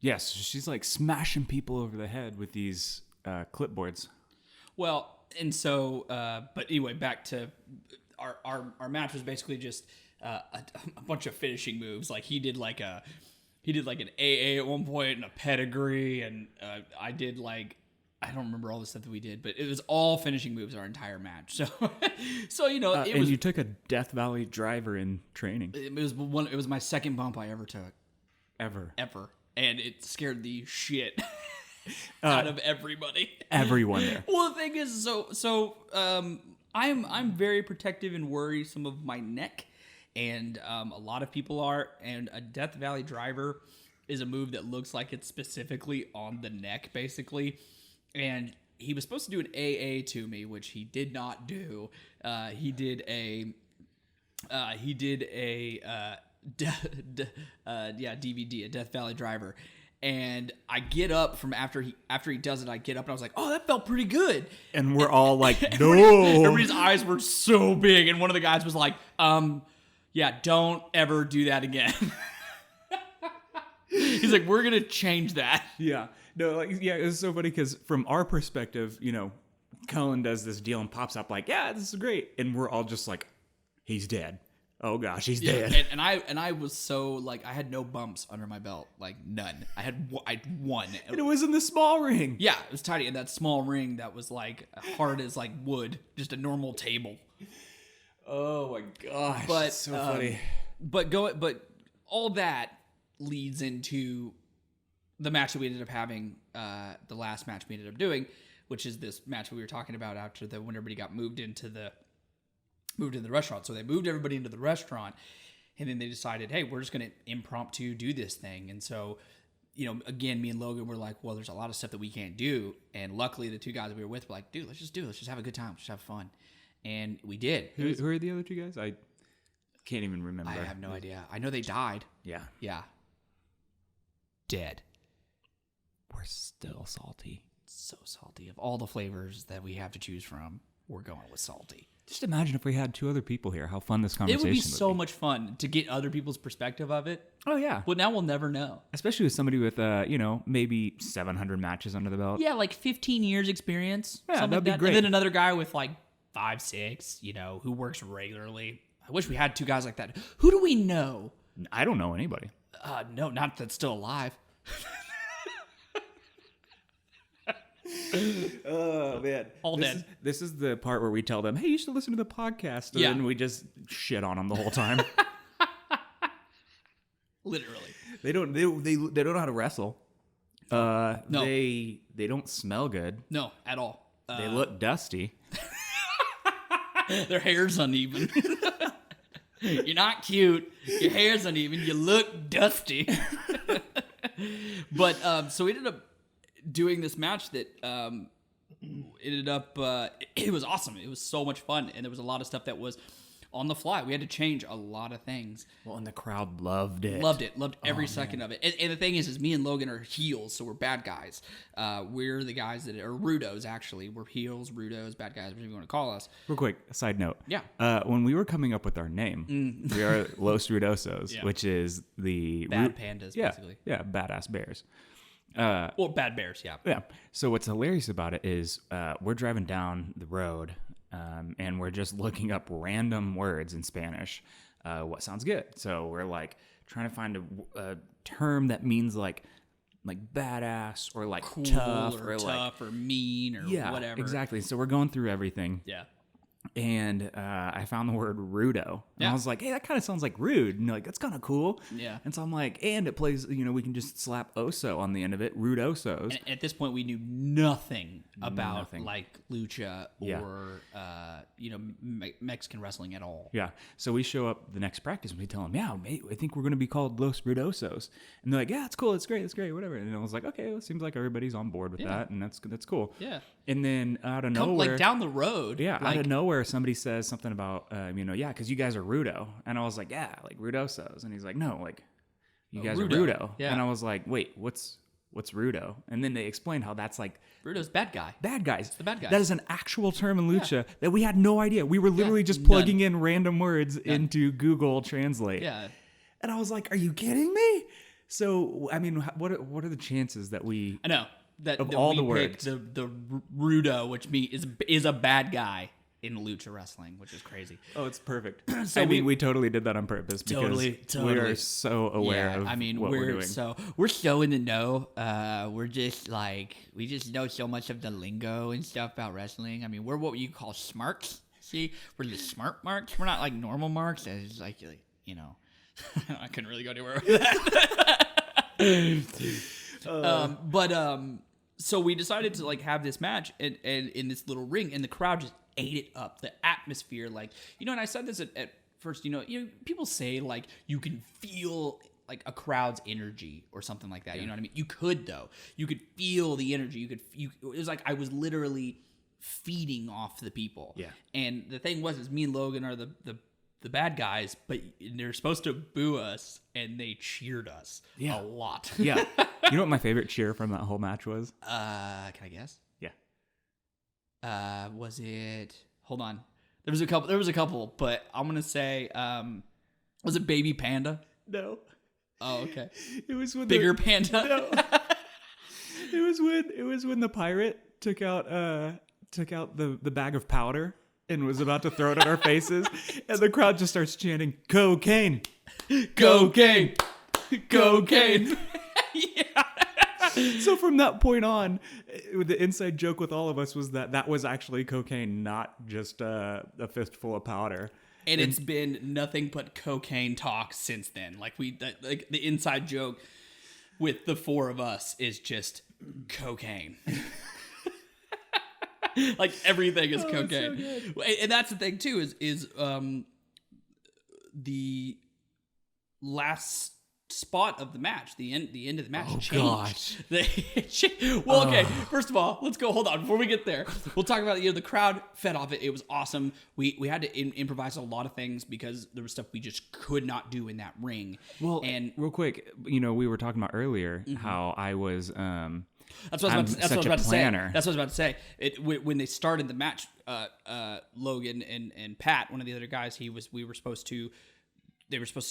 Yes, she's like smashing people over the head with these clipboards. Well, and so, but anyway, back to our match was basically just a bunch of finishing moves. Like he did like an AA at one point and a pedigree, and I did like, I don't remember all the stuff that we did, but it was all finishing moves our entire match. So, and you took a Death Valley driver in training. It was my second bump I ever took. Ever. and it scared the shit out of everybody. Everyone there. Well, the thing is, I'm very protective and worrisome of my neck, and a lot of people are. And a Death Valley driver is a move that looks like it's specifically on the neck, basically. And he was supposed to do an AA to me, which he did not do. He did a DVD, a Death Valley driver. And I get up from after he does it, I get up and I was like, oh, that felt pretty good. And we're all like, no. Everybody's eyes were so big. And one of the guys was like, yeah, don't ever do that again. He's like, we're going to change that. Yeah. No, like, yeah, it was so funny because from our perspective, you know, Kellan does this deal and pops up like, yeah, this is great. And we're all just like, he's dead. Oh gosh, he's dead. And I was so like, I had no bumps under my belt, like none. I had one. And it was in the small ring. Yeah, it was tiny. And that small ring that was like hard as like wood, just a normal table. Oh my gosh, but so funny. But all that leads into the match that we ended up having, the last match we ended up doing, which is this match we were talking about after when everybody got moved into the restaurant. So they moved everybody into the restaurant, and then they decided, hey, we're just going to impromptu do this thing. And so, you know, again, me and Logan were like, well, there's a lot of stuff that we can't do. And luckily the two guys we were with were like, dude, let's just do it. Let's just have a good time. Let's just have fun. And we did. Who are the other two guys? I can't even remember. I have no idea. I know they died. Yeah. Yeah. Dead. We're still salty. So salty. Of all the flavors that we have to choose from, we're going with salty. Just imagine if we had two other people here, how fun this conversation would be. It would be so much fun to get other people's perspective of it. Oh, yeah. Well, now we'll never know. Especially with somebody with, you know, maybe 700 matches under the belt. Yeah, like 15 years experience. Yeah, that'd be great. And then another guy with like 5, 6, you know, who works regularly. I wish we had two guys like that. Who do we know? I don't know anybody. No, not that's still alive. Oh man, all dead. This is the part where we tell them, "Hey, you should listen to the podcast," and then we just shit on them the whole time. Literally, they don't know how to wrestle. No, they don't smell good. No, at all. They look dusty. Their hair's uneven. You're not cute. Your hair's uneven. You look dusty. But so we ended up doing this match that ended up it was awesome. It was so much fun, and there was a lot of stuff that was on the fly. We had to change a lot of things. Well, and the crowd loved it. Loved every second of it. And the thing is me and Logan are heels, so we're bad guys. We're the guys that are Rudos, actually. We're heels, Rudos, bad guys, whatever you want to call us. Real quick, side note. Yeah. When we were coming up with our name, we are Los Rudosos, which is the... Bad pandas, basically. Yeah, badass bears. Or bad bears, yeah. Yeah. So what's hilarious about it is we're driving down the road and we're just looking up random words in Spanish. What sounds good? So we're like trying to find a term that means like badass or like cool tough or like, mean or whatever. Exactly. So we're going through everything. Yeah. And I found the word rudo. And I was like, hey, that kind of sounds like rude. And like, that's kind of cool. Yeah. And so I'm like, and it plays, you know, we can just slap oso on the end of it, Rudosos. And at this point, we knew nothing about like lucha or, you know, Mexican wrestling at all. Yeah. So we show up the next practice and we tell them, yeah, mate, I think we're going to be called Los Rudosos. And they're like, yeah, it's cool. It's great. It's great. Whatever. And I was like, okay, well, it seems like everybody's on board with that. And that's cool. Yeah. And then out of nowhere. Like down the road. Yeah. Out of nowhere, somebody says something about, you know, yeah, because you guys are Rudo. And I was like, yeah, like Rudosos. And he's like, no, like you guys are Rudo. Yeah. And I was like, wait, what's Rudo? And then they explained how that's like Rudo's bad guy. Bad guys. It's the bad guys. That is an actual term in lucha that we had no idea. We were literally just plugging in random words into Google Translate. Yeah. And I was like, are you kidding me? So, I mean, what are the chances that we... I know. That all we the words. The Rudo, which is a bad guy in lucha wrestling, which is crazy. Oh, it's perfect. So I mean, we totally did that on purpose because we are so aware of what we're doing. We're so in the know. We're just like, we just know so much of the lingo and stuff about wrestling. I mean, we're what you call smarks. See, we're the smart marks. We're not like normal marks. It's like you know, I couldn't really go anywhere with that. So we decided to like have this match and in this little ring, and the crowd just ate it up. The atmosphere, like, and I said this at first, people say like you can feel like a crowd's energy or something like that. Yeah. You know what I mean? You could though. You could feel the energy. It was like I was literally feeding off the people. Yeah. And the thing was, is me and Logan are the bad guys, but they're supposed to boo us, and they cheered us a lot. Yeah. You know what my favorite cheer from that whole match was? Can I guess? Yeah. Was it? Hold on. There was a couple, but I'm gonna say, was it Baby Panda? No. Oh, okay. It was when Bigger Panda. No. It was when the pirate took out the bag of powder and was about to throw it at our faces, and the crowd just starts chanting, "Cocaine, cocaine, cocaine." Yeah. So from that point on, the inside joke with all of us was that was actually cocaine, not just a fistful of powder. And it's been nothing but cocaine talk since then. Like the inside joke with the four of us is just cocaine. Like everything is cocaine. So and that's the thing too, is the last spot of the match, the end of the match changed. Well, okay, first of all, let's go, hold on, before we get there, we'll talk about, the crowd fed off it. It was awesome. We had to improvise a lot of things because there was stuff we just could not do in that ring. Well, and real quick, we were talking about earlier how I was That's what I was about to say. That's what I was about to say. When they started the match, Logan and Pat, one of the other guys, they were supposed to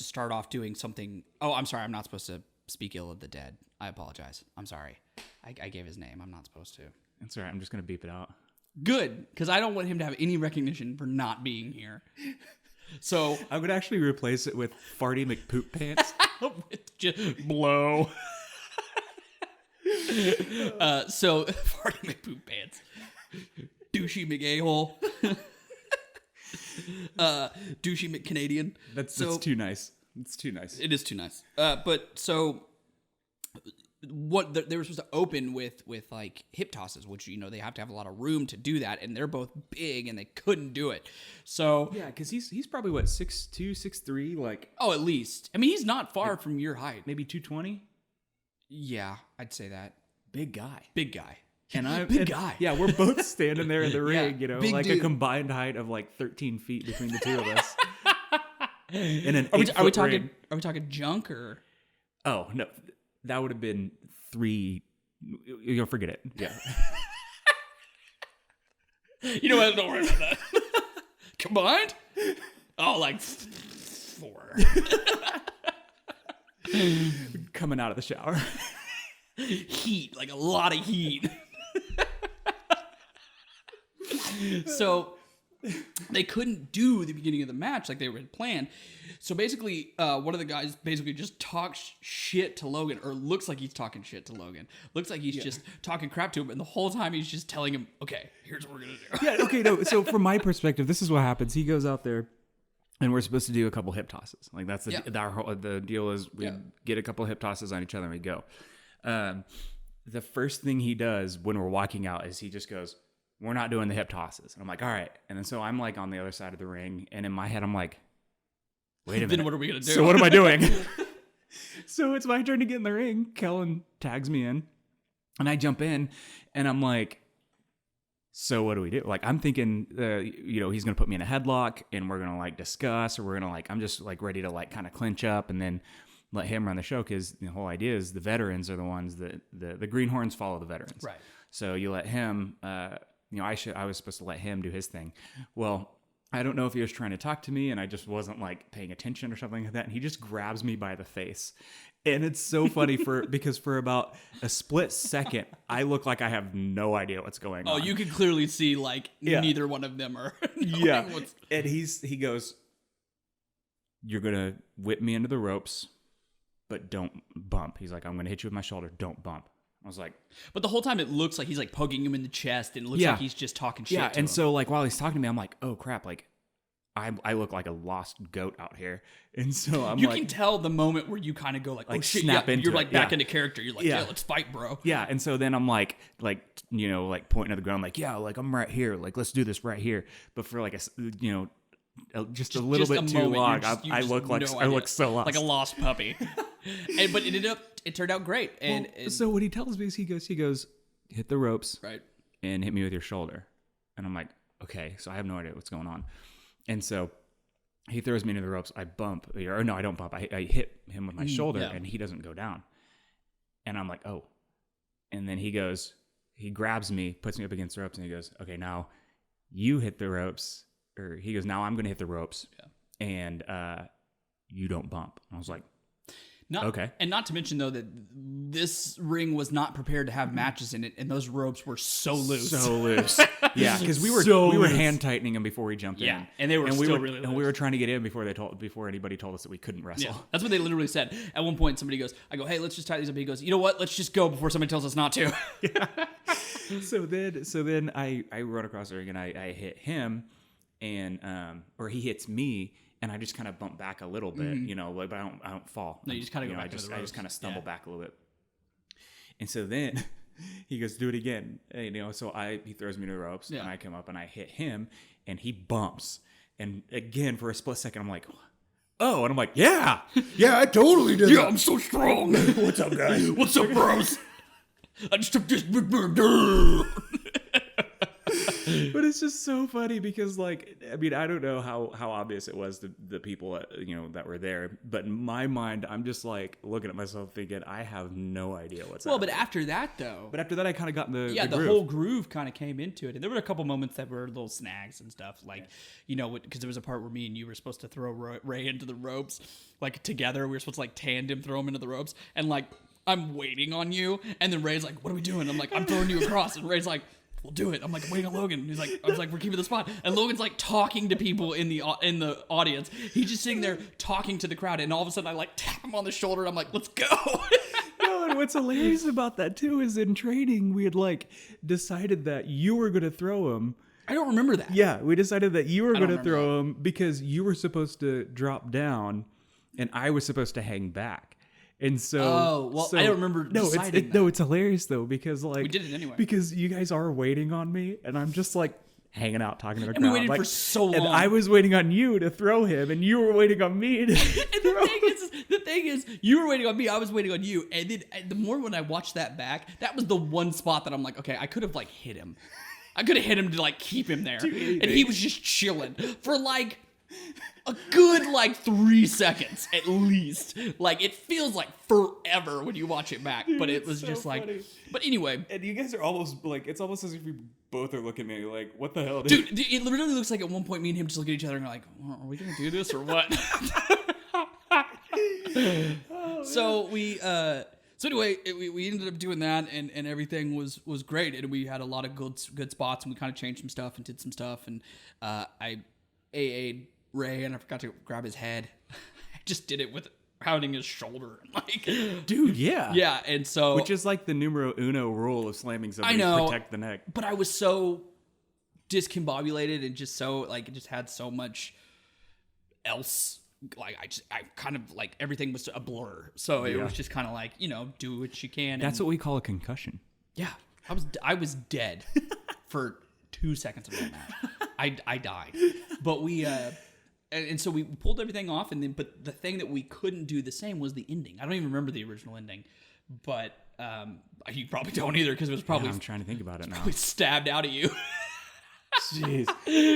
start off doing something. Oh, I'm sorry. I'm not supposed to speak ill of the dead. I apologize. I'm sorry. I gave his name. I'm not supposed to. That's all right. I'm just going to beep it out. Good, because I don't want him to have any recognition for not being here. So I would actually replace it with Farty McPoop Pants. Just blow. So Farty McPoop Pants. Douchey McA-hole. Douchey McCanadian. That's too nice. It's too nice. It is too nice. But so what they were supposed to open with like hip tosses, which they have to have a lot of room to do that, and they're both big and they couldn't do it. So yeah, because he's probably what, 6'2", 6'3", like, oh, at least. I mean, he's not far from your height. Maybe 220. Yeah, I'd say that. Big guy. And big guy. Yeah, we're both standing there in the ring, like dude. A combined height of like 13 feet between the two of us. In an are we talking ring. Are we talking junk or? Oh no, that would have been 3. You'll forget it. Yeah. You know what? Don't worry about that. Combined? Oh, like 4. Coming out of the shower. Heat, like a lot of heat. So they couldn't do the beginning of the match like they had planned. So basically, one of the guys basically just talks shit to Logan, or looks like he's talking shit to Logan. Looks like he's just talking crap to him, and the whole time he's just telling him, okay, here's what we're going to do. Yeah, okay, no. So from my perspective, this is what happens. He goes out there, and we're supposed to do a couple hip tosses. Like that's the deal is we get a couple hip tosses on each other and we go. The first thing he does when we're walking out is he just goes, "We're not doing the hip tosses." And I'm like, "All right." And then so I'm like on the other side of the ring, and in my head I'm like, "Wait a minute. Then what are we gonna do?" So what am I doing? So it's my turn to get in the ring. Kellan tags me in, and I jump in, and I'm like, "So what do we do?" Like I'm thinking, he's gonna put me in a headlock, and we're gonna like discuss, or we're gonna like I'm just like ready to like kind of clinch up, and then let him run the show, because the whole idea is the veterans are the ones that the greenhorns follow the veterans. Right. So you let him, I was supposed to let him do his thing. Well, I don't know if he was trying to talk to me and I just wasn't like paying attention or something like that. And he just grabs me by the face. And it's so funny because for about a split second, I look like I have no idea what's going on. Oh, you can clearly see like neither one of them are. And he goes, "You're going to whip me into the ropes, but don't bump." He's like, "I'm going to hit you with my shoulder. Don't bump." I was like, but the whole time it looks like he's like poking him in the chest, and it looks like he's just talking shit. Yeah, to and him. so like while he's talking to me, I'm like, "Oh crap!" Like I look like a lost goat out here. And so I'm You like, can tell the moment where you kind of go like, oh shit, snap yeah, into you're like it, back yeah. into character. You're like, yeah, let's fight, bro. yeah. And so then I'm like, pointing at the ground, like, yeah, like I'm right here. Like, let's do this right here. But for like just a little bit too long. I look so lost. like a lost puppy. But it turned out great. And so what he tells me is he goes, hit the ropes, right, and hit me with your shoulder. And I'm like, okay. So I have no idea what's going on. And so he throws me into the ropes. I bump, or no, I don't bump. I hit him with my shoulder, and he doesn't go down. And I'm like, oh. And then he grabs me, puts me up against the ropes, and he goes, okay, now you hit the ropes. Or he goes, now I'm going to hit the ropes, and you don't bump. And I was like, okay. And not to mention, though, that this ring was not prepared to have matches in it, and those ropes were so loose. So loose. Yeah, because we were hand tightening them before we jumped in. And they were really loose. And we were trying to get in before anybody told us that we couldn't wrestle. Yeah, that's what they literally said. At one point, somebody goes, I go, hey, let's just tie these up. He goes, you know what? Let's just go before somebody tells us not to. So then I run across the ring, and I hit him, and or he hits me, and I just kind of bump back a little bit, but I don't fall. No, you just kind of go back. I just kind of stumble back a little bit. And so then he goes, do it again. And, so he throws me to the ropes, and I come up and I hit him, and he bumps. And again, for a split second, I'm like, oh, and I'm like, yeah, I totally did. Yeah, I'm so strong. What's up, guys? What's up, bros? I just took this. But it's just so funny because, I don't know how obvious it was to the people that were there, but in my mind, I'm just like looking at myself thinking, I have no idea what's happening. But after that, though, I kind of got in the groove. Whole groove kind of came into it, and there were a couple moments that were little snags and stuff, because there was a part where me and you were supposed to throw Ray into the ropes, together. We were supposed to tandem throw him into the ropes, and I'm waiting on you, and then Ray's like, "What are we doing?" I'm like, "I'm throwing you across," and Ray's like, we'll do it. I'm like, I'm waiting on Logan. And he's like, I was like, we're keeping the spot. And Logan's talking to people in the audience. He's just sitting there talking to the crowd. And all of a sudden I tap him on the shoulder. And I'm like, let's go. No, and what's hilarious about that too is in training, we had decided that you were going to throw him. I don't remember that. Yeah. We decided that you were going to throw him because you were supposed to drop down and I was supposed to hang back. And so, I don't remember deciding that. No, it's hilarious though because we did it anyway. Because you guys are waiting on me, and I'm just hanging out talking to the crowd. And we waited for so long. And I was waiting on you to throw him, and you were waiting on me to. And the thing is, you were waiting on me. I was waiting on you. And then the more when I watched that back, that was the one spot that I'm like, okay, I could have hit him. I could have hit him to keep him there, and he was just chilling for a good 3 seconds at least. It feels like forever when you watch it back, but it was so just funny. But anyway, and you guys are almost it's almost as if you both are looking at me what the hell, dude? It literally looks like at one point me and him just look at each other and are well, are we gonna do this or what? So anyway, we ended up doing that, and everything was great, and we had a lot of good spots, and we kind of changed some stuff and did some stuff, and I AA'd Ray, and I forgot to grab his head. I just did it with pounding his shoulder. Dude, yeah. Yeah, and so... Which is the numero uno rule of slamming somebody to protect the neck. But I was so discombobulated and just so, it just had so much else. I kind of, everything was a blur. So it was just kind of do what you can. That's what we call a concussion. Yeah. I was dead for 2 seconds of that match. I died. But we... And so we pulled everything off, but the thing that we couldn't do the same was the ending. I don't even remember the original ending, but you probably don't either because it was probably... I'm trying to think about it now. Probably stabbed out of you. Jeez.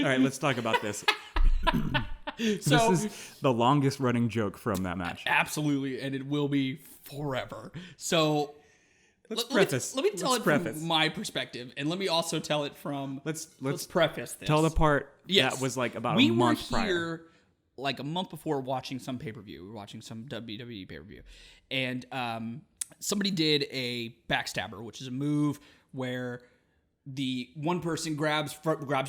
All right, let's talk about this. So, this is the longest running joke from that match. Absolutely, and it will be forever. So... Let me tell it from my perspective, and let me also tell it from... Let's preface this. Tell the part that was about a month prior. We were here a month before watching some pay-per-view. We were watching some WWE pay-per-view. And somebody did a backstabber, which is a move where the one person grabs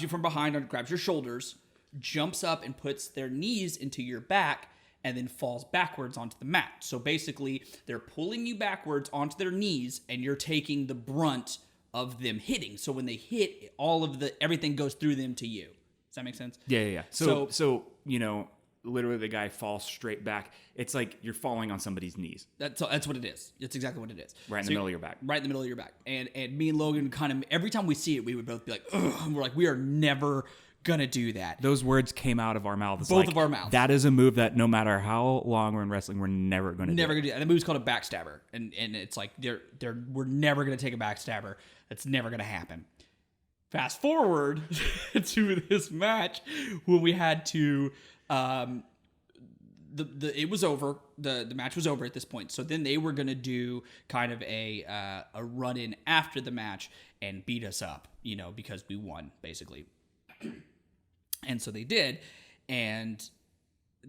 you from behind, or grabs your shoulders, jumps up and puts their knees into your back, and then falls backwards onto the mat. So basically, they're pulling you backwards onto their knees, and you're taking the brunt of them hitting. So when they hit, everything goes through them to you. Does that make sense? Yeah. So literally the guy falls straight back. It's like you're falling on somebody's knees. That's what it is. That's exactly what it is. Right in the middle of your back. Right in the middle of your back. And me and Logan kind of, every time we see it, we would both be like, ugh. And we're like, we are never gonna do that. Those words came out of our mouths. Both of our mouths. That is a move that no matter how long we're in wrestling, we're never gonna do. Never gonna do that. And the move's called a backstabber. And it's like we're never gonna take a backstabber. That's never gonna happen. Fast forward to this match when we had to it was over. The match was over at this point. So then they were gonna do kind of a run in after the match and beat us up, because we won basically. And so they did, and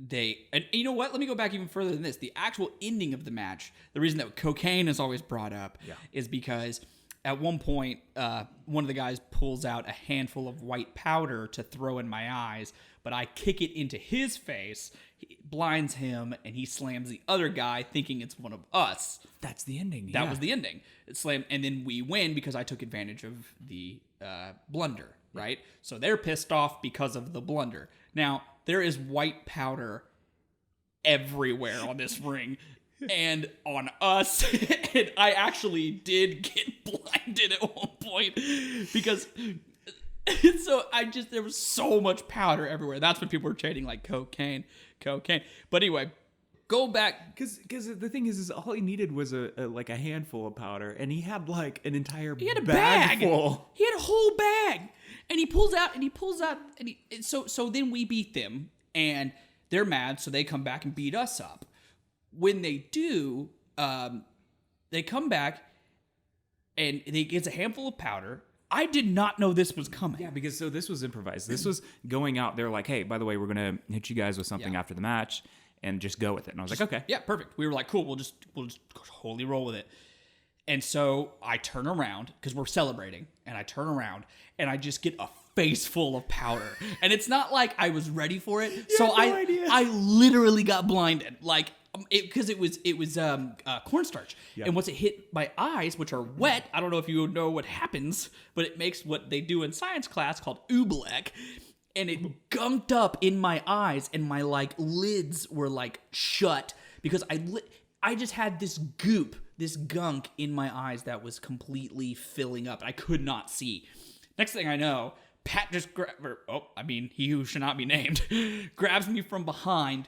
you know what? Let me go back even further than this. The actual ending of the match, the reason that cocaine is always brought up is because at one point, one of the guys pulls out a handful of white powder to throw in my eyes, but I kick it into his face, blinds him, and he slams the other guy thinking it's one of us. That's the ending. That was the ending. It slammed, and then we win because I took advantage of the blunder. Right? So they're pissed off because of the blunder. Now, there is white powder everywhere on this ring and on us. And I actually did get blinded at one point because there was so much powder everywhere. That's when people were chanting like cocaine. But anyway, go back. Because the thing is all he needed was a handful of powder, and he had like an entire bag full. He had a whole bag. And he pulls out, so then we beat them, and they're mad, so they come back and beat us up. When they do, they come back, and they get a handful of powder. I did not know this was coming. Yeah, because this was improvised. This was going out. They're like, hey, by the way, we're gonna hit you guys with something after the match, and just go with it. And I was like, okay, yeah, perfect. We were like, cool. We'll just totally roll with it. And so I turn around because we're celebrating, and I turn around and I just get a face full of powder. And it's not like I was ready for it. I literally got blinded, because it was cornstarch. Yep. And once it hit my eyes, which are wet, I don't know if you know what happens, but it makes what they do in science class called oobleck. And it gunked up in my eyes, and my lids were shut because I just had this gunk in my eyes that was completely filling up. I could not see. Next thing I know, Pat just he who should not be named, grabs me from behind.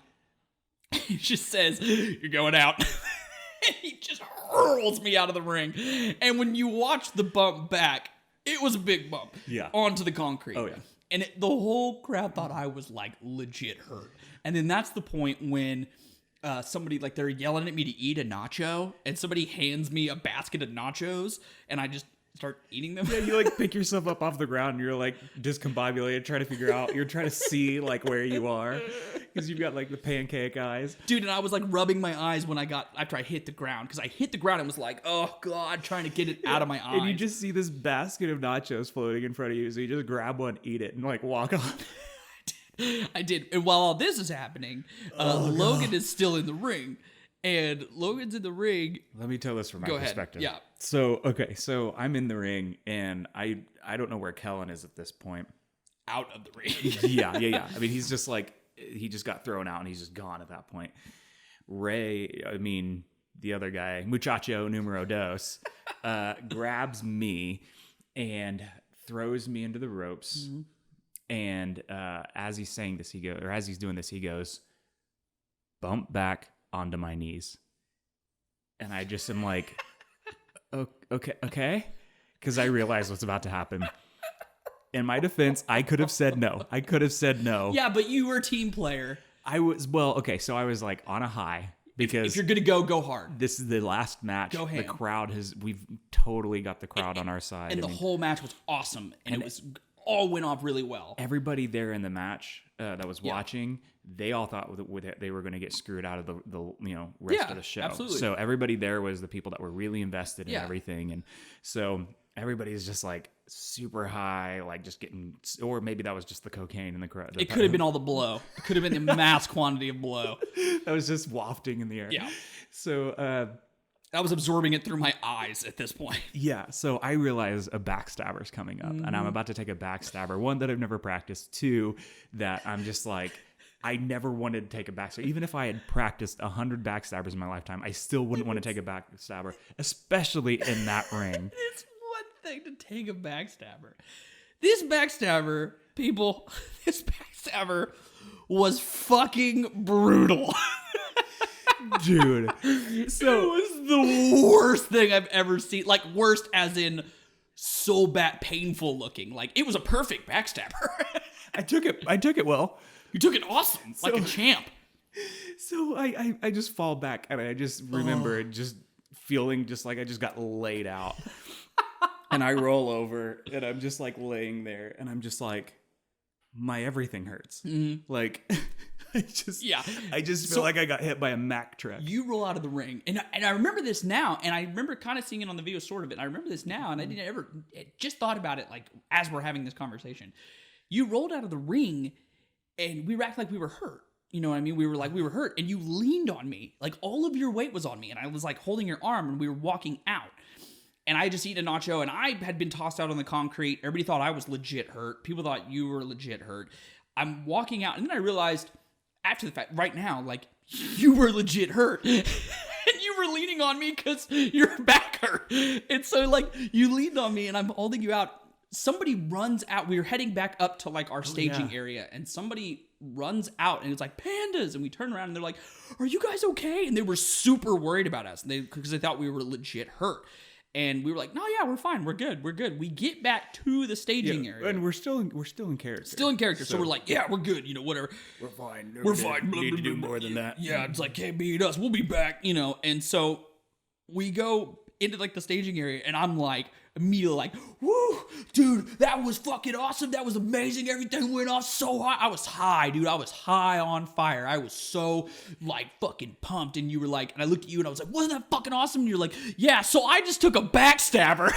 He just says, "You're going out." And he just hurls me out of the ring. And when you watch the bump back, it was a big bump onto the concrete. Oh, yeah. And the whole crowd thought I was legit hurt. And then that's the point when somebody they're yelling at me to eat a nacho, and somebody hands me a basket of nachos, and I just start eating them. Yeah, you pick yourself up off the ground, and you're discombobulated, trying to figure out. You're trying to see where you are because you've got the pancake eyes, dude. And I was rubbing my eyes after I hit the ground, because I hit the ground and was oh god, trying to get it out of my eyes. And you just see this basket of nachos floating in front of you, so you just grab one, eat it, and walk on. I did. And while all this is happening, Logan is still in the ring. And Logan's in the ring. Let me tell this from my perspective. Yeah. So I'm in the ring, and I don't know where Kellan is at this point. Out of the ring. Yeah. I mean, he's just he just got thrown out, and he's just gone at that point. The other guy, muchacho numero dos, grabs me and throws me into the ropes. Mm-hmm. And as he's saying this, as he's doing this, he goes, bump back onto my knees. And I just am okay. Because I realize what's about to happen. In my defense, I could have said no. Yeah, but you were a team player. I was, so I was on a high. Because if you're going to go hard. This is the last match. Go ham. The crowd we've totally got the crowd on our side. And the whole match was awesome. And it was all went off really well. Everybody there in the match that was watching, they all thought they were going to get screwed out of the rest of the show. Absolutely. So everybody there was the people that were really invested in everything, and so everybody's just super high, just getting, or maybe that was just the cocaine in the crowd. It could have been all the blow. It could have been the mass quantity of blow that was just wafting in the air. Yeah. So I was absorbing it through my eyes at this point. Yeah, so I realize a backstabber's coming up, and I'm about to take a backstabber. One, that I've never practiced. Two, that I'm just like, I never wanted to take a backstabber. Even if I had practiced 100 backstabbers in my lifetime, I still wouldn't want to take a backstabber, especially in that ring. It's one thing to take a backstabber. This backstabber, people, this backstabber was fucking brutal. Dude, so it was the worst thing I've ever seen. Like, worst as in so bad, painful looking. Like, it was a perfect backstabber. I took it well. You took it awesome, like a champ. So I just fall back, and I just remember just feeling just like I just got laid out. And I roll over, and I'm just like laying there, and I'm just like, my everything hurts. Like, I just feel like I got hit by a Mack truck. You roll out of the ring, and I remember this now, and I remember kind of seeing it on the video, sort of it. And I remember this now, and I didn't ever just thought about it like as we're having this conversation. You rolled out of the ring, and we acted like we were hurt. You know what I mean? We were like, we were hurt, and you leaned on me, like all of your weight was on me, and I was like holding your arm, and we were walking out. And I had just eaten a nacho, and I had been tossed out on the concrete. Everybody thought I was legit hurt. People thought you were legit hurt. I'm walking out, and then I realized after the fact, right now, like, you were legit hurt. And you were leaning on me because your back hurt. And so, like, you leaned on me, and I'm holding you out. Somebody runs out. We were heading back up to, like, our staging area, and somebody runs out, and it's like, pandas. And we turn around, and they're like, are you guys okay? And they were super worried about us because they thought we were legit hurt. And we were like, no, yeah, we're fine. We're good. We get back to the staging area. And we're still in character. Still in character. So we're like, yeah, we're good. You know, whatever. We're fine. We're fine. We need to do more than that. Yeah, it's like, can't beat us. We'll be back, you know. And so we go into like the staging area, and I'm like, immediately like, woo, dude, that was fucking awesome. That was amazing. Everything went off so high. I was high, dude. I was high on fire. I was so like fucking pumped. And you were like, and I looked at you and I was like, wasn't that fucking awesome? And you're like, yeah, so I just took a backstabber.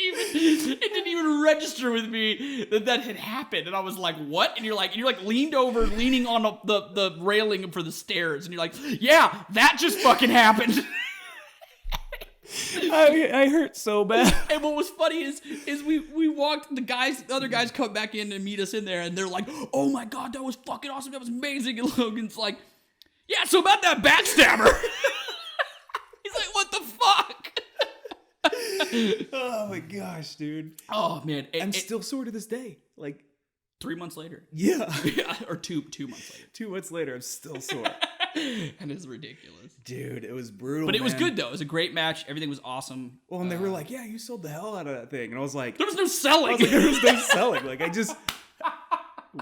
And it didn't even register with me that had happened. And I was like, what? And you're like leaned over, leaning on the railing for the stairs. And you're like, yeah, that just fucking happened. I hurt so bad. And what was funny is we walked, the other guys come back in and meet us in there, and they're like, oh my god, that was fucking awesome, that was amazing. And Logan's like, yeah, so about that backstabber. He's like, what the fuck? Oh my gosh, dude. Oh man. I'm still sore to this day. Like 3 months later. Yeah. Or two months later. 2 months later, I'm still sore. And it's ridiculous. Dude, it was brutal. But it was good though. It was a great match. Everything was awesome. Well, and they were like, yeah, you sold the hell out of that thing. And I was like, there was no selling. There was no selling. Like,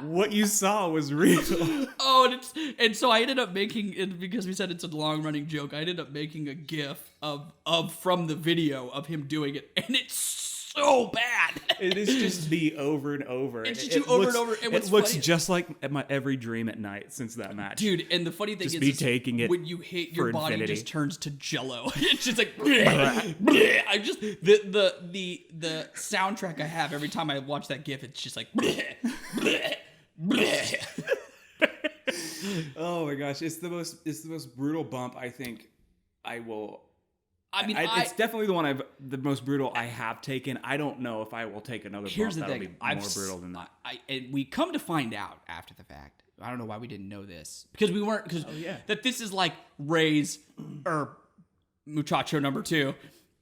what you saw was real. Oh, and so I ended up making it, because we said it's a long running joke, I ended up making a GIF of from the video of him doing it, and it's so bad. It is just me over and over. It's just you over and over. And it looks just like my every dream at night since that match. Dude, and the funny thing just me taking it when you hit, your body infinity. just turns to jello. It's just like I just the soundtrack I have every time I watch that GIF, it's just like oh my gosh, it's the most brutal bump I think I will. I mean, it's definitely the most brutal I have taken. I don't know if I will take another here's bump the that'll thing. be more brutal than that. And we come to find out after the fact. I don't know why we didn't know this, because we weren't, that this is like Ray's or Muchacho number 2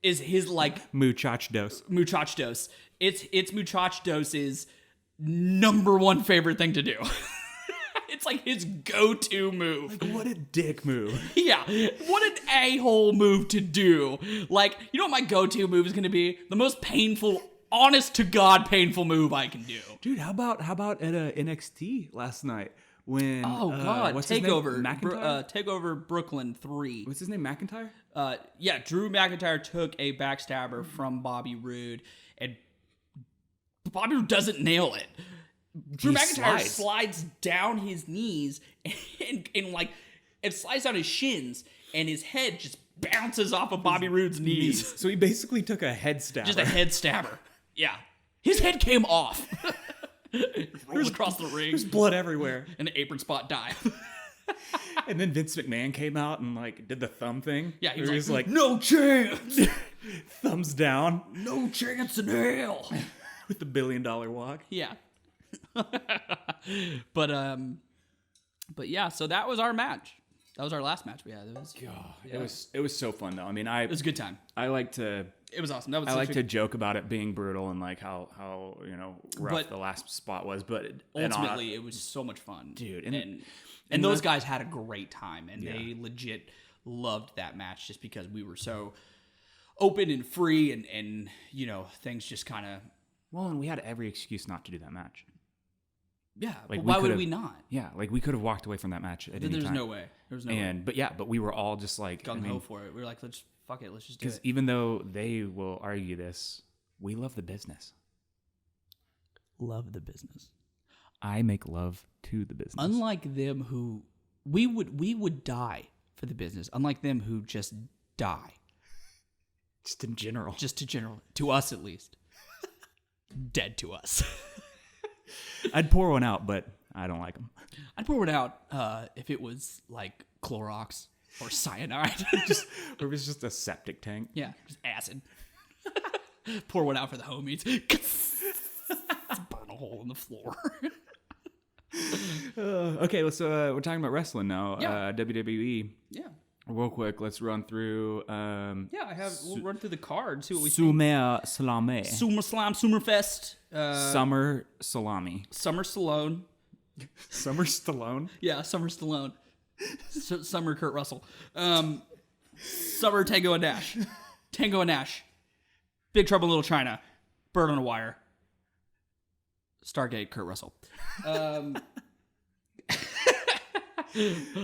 is his like Muchachos. It's Muchachos' number 1 favorite thing to do. It's like his go-to move. Like, what a dick move. Yeah, what an a-hole move to do. Like, you know what my go-to move is going to be? The most painful, honest-to-God painful move I can do. Dude, how about at NXT last night when what's Takeover, his name? McIntyre? Takeover Brooklyn 3. What's his name? McIntyre? Yeah, Drew McIntyre took a backstabber from Bobby Roode, and Bobby Roode doesn't nail it. Drew McIntyre slides down his knees and like it slides down his shins, and his head just bounces off of Bobby Roode's knees. So he basically took a head stabber. Just a head stabber. Yeah. His head came off. Rolled across the ring. There's blood everywhere. And the apron spot dive. And then Vince McMahon came out and like did the thumb thing. Yeah, he where was like, no chance. Thumbs down. No chance in hell. With the $1 billion walk. Yeah. But yeah, so that was our match. That was our last match we had. It was so fun though. I mean, it was a good time. I like to. It was awesome. That was I like to joke about it being brutal and like how rough the last spot was, but ultimately it was so much fun, dude. And those guys had a great time, and they legit loved that match just because we were so open and free, and things just kind of. Well, and we had every excuse not to do that match. Yeah, like why would we not? Yeah, like we could have walked away from that match at any time. There's no way. There was no way. But we were all just like gung-ho for it. We were like, let's fuck it, let's just do it. Because even though they will argue this, we love the business. Love the business. I make love to the business. Unlike them who we would die for the business. Unlike them who just die. Just in general. To us at least. Dead to us. I'd pour one out, but I don't like them. I'd pour one out if it was like Clorox or cyanide. Or if it's just a septic tank. Yeah, just acid. Pour one out for the homies. Burn a hole in the floor. Okay, let's. We're talking about wrestling now. Yeah. WWE. Yeah. Real quick, let's run through. We'll run through the card. See what we Summerslam. Summerslam, Summerfest. Summer Salami. Summer Stallone. Summer Stallone? Yeah, Summer Stallone. Summer Kurt Russell. Summer Tango and Dash. Tango and Nash. Big Trouble in Little China. Bird on a Wire. Stargate Kurt Russell.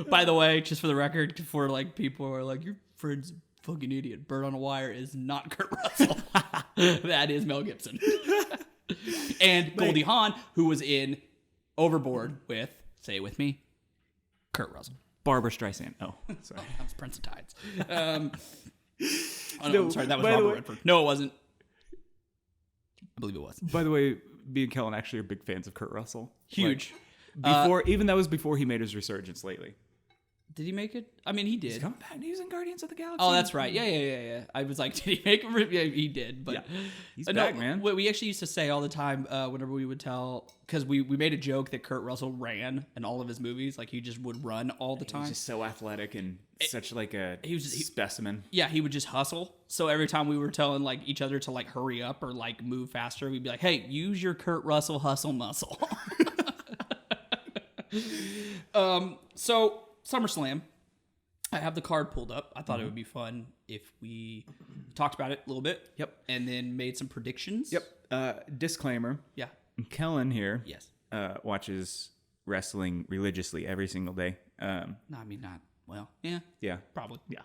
By the way, just for the record, for like people who are like, your friend's a fucking idiot. Bird on a Wire is not Kurt Russell. That is Mel Gibson. And Goldie Hawn, who was in Overboard with, say it with me, Kurt Russell. Barbara Streisand. Oh, sorry. That was Prince of Tides. I'm sorry, that was Robert Redford. No, it wasn't. I believe it was. By the way, me and Kellan actually are big fans of Kurt Russell. Huge. Even that was before he made his resurgence lately. Did he make it? I mean, he did. He's come back. He was in Guardians of the Galaxy. Oh, that's right. Yeah. I was like, did he make it? Yeah, he did. But he's back, man. What we actually used to say all the time whenever we would tell, because we made a joke that Kurt Russell ran in all of his movies. Like, he just would run all the time. He's just so athletic and such like a specimen. Yeah, he would just hustle. So every time we were telling like each other to like hurry up or like move faster, we'd be like, hey, use your Kurt Russell hustle muscle. So SummerSlam. I have the card pulled up. I thought it would be fun if we talked about it a little bit. Yep. And then made some predictions. Yep. Disclaimer. Yeah. Kellan here. Yes. Watches wrestling religiously every single day. No, I mean not. Well, yeah. Yeah. Probably. Yeah.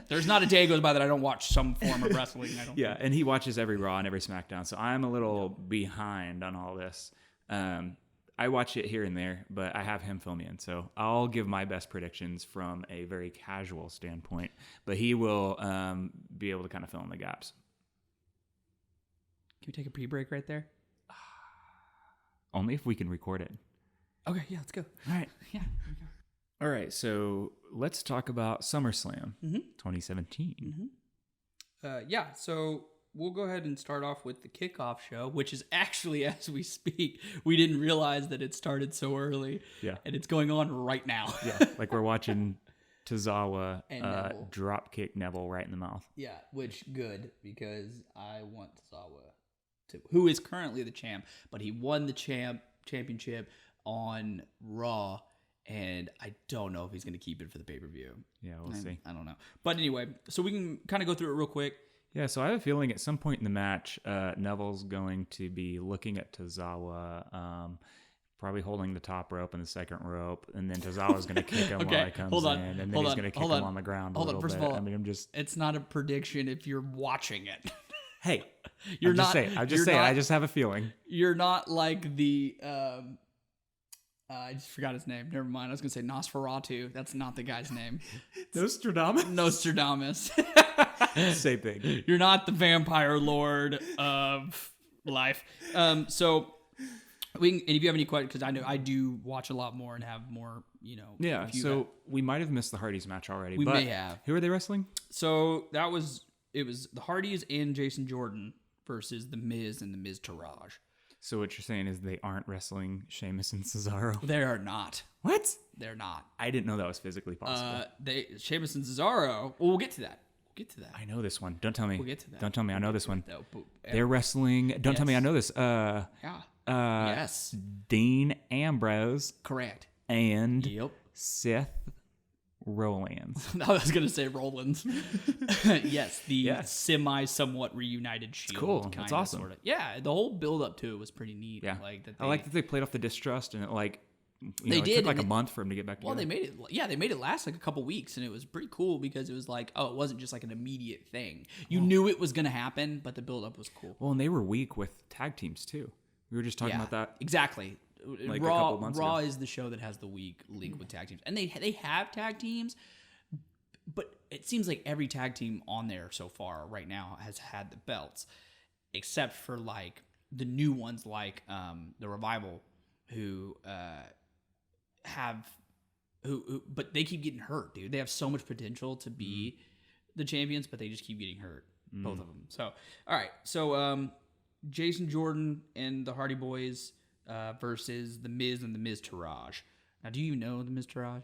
There's not a day goes by that I don't watch some form of wrestling. I don't. Yeah, and he watches every Raw and every SmackDown, so I'm a little behind on all this. I watch it here and there, but I have him fill me in. So I'll give my best predictions from a very casual standpoint, but he will be able to kind of fill in the gaps. Can we take a pre-break right there? Only if we can record it. Okay, yeah, let's go. All right. Yeah, here we go. All right, so let's talk about SummerSlam 2017. Yeah, so we'll go ahead and start off with the kickoff show, which is actually, as we speak, we didn't realize that it started so early. Yeah. And it's going on right now. Yeah, like we're watching Tozawa drop kick Neville right in the mouth. Yeah, which good, because I want Tozawa to, who is currently the champ, but he won the championship on Raw, and I don't know if he's going to keep it for the pay-per-view. Yeah, we'll see. I don't know. But anyway, so we can kind of go through it real quick. Yeah, so I have a feeling at some point in the match, Neville's going to be looking at Tozawa, probably holding the top rope and the second rope, and then Tozawa's going to kick him while he comes in, and then he's going to kick him on the ground a little bit. Of all, I mean, it's not a prediction if you're watching it. Hey, I'm just saying. I just have a feeling. You're not like the... I just forgot his name. Never mind. I was going to say Nosferatu. That's not the guy's name. Nostradamus. Same thing. You're not the vampire lord of life. So, and if you have any questions, because I know I do watch a lot more and have more Yeah, if you so we might have missed the Hardys match already. We but may have. Who are they wrestling? So it was the Hardys and Jason Jordan versus The Miz and The Miz Taraj. So what you're saying is they aren't wrestling Sheamus and Cesaro? They are not. What? They're not. I didn't know that was physically possible. Sheamus and Cesaro. Well, we'll get to that. I know this one. Don't tell me. We'll get to that. Don't tell me I know this one. No, but, They're wrestling. Don't tell me I know this. yeah. Yes. Dean Ambrose Correct. and Yep. Seth Rollins. I was going to say Rollins. Yes, the somewhat reunited Shield. cool. Kinda, That's awesome. Sorta. Yeah, the whole build up to it was pretty neat. Yeah. I like that they played off the distrust and it They did, took like and a month for him to get back together. Well, they made it last like a couple weeks, and it was pretty cool because it was like, it wasn't just like an immediate thing. You knew it was going to happen, but the build up was cool. Well, and they were weak with tag teams too. We were just talking about that. Exactly. Like a couple months Raw ago. is the show that has the weak link with tag teams, and they have tag teams, but it seems like every tag team on there so far right now has had the belts, except for like the new ones like the Revival, who but they keep getting hurt, dude. They have so much potential to be the champions, but they just keep getting hurt, both of them. So all right, so Jason Jordan and the Hardy Boys versus The Miz and The Miz Taraj. Now, do you know The Miz Taraj?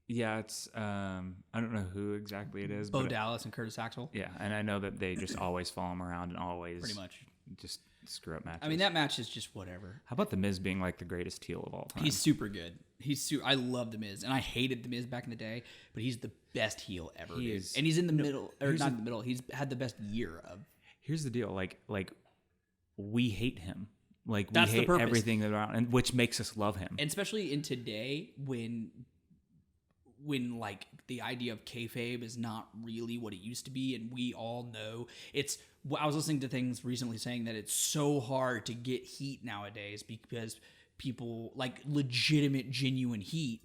Yeah, it's I don't know who exactly it is. Bo Dallas and Curtis Axel. Yeah, and I know that they just always follow him around and always Pretty much just screw up matches. I mean, that match is just whatever. How about The Miz being like the greatest heel of all time? He's super good. I love The Miz, and I hated The Miz back in the day, but he's the best heel ever. He dude. is. And he's in the middle, or not in the middle. He's had the best year of. Here's the deal, like we hate him. Like we That's the hate purpose. everything around, and which makes us love him. And especially in today, when like the idea of kayfabe is not really what it used to be, and we all know it's. I was listening to things recently saying that it's so hard to get heat nowadays because people like legitimate, genuine heat,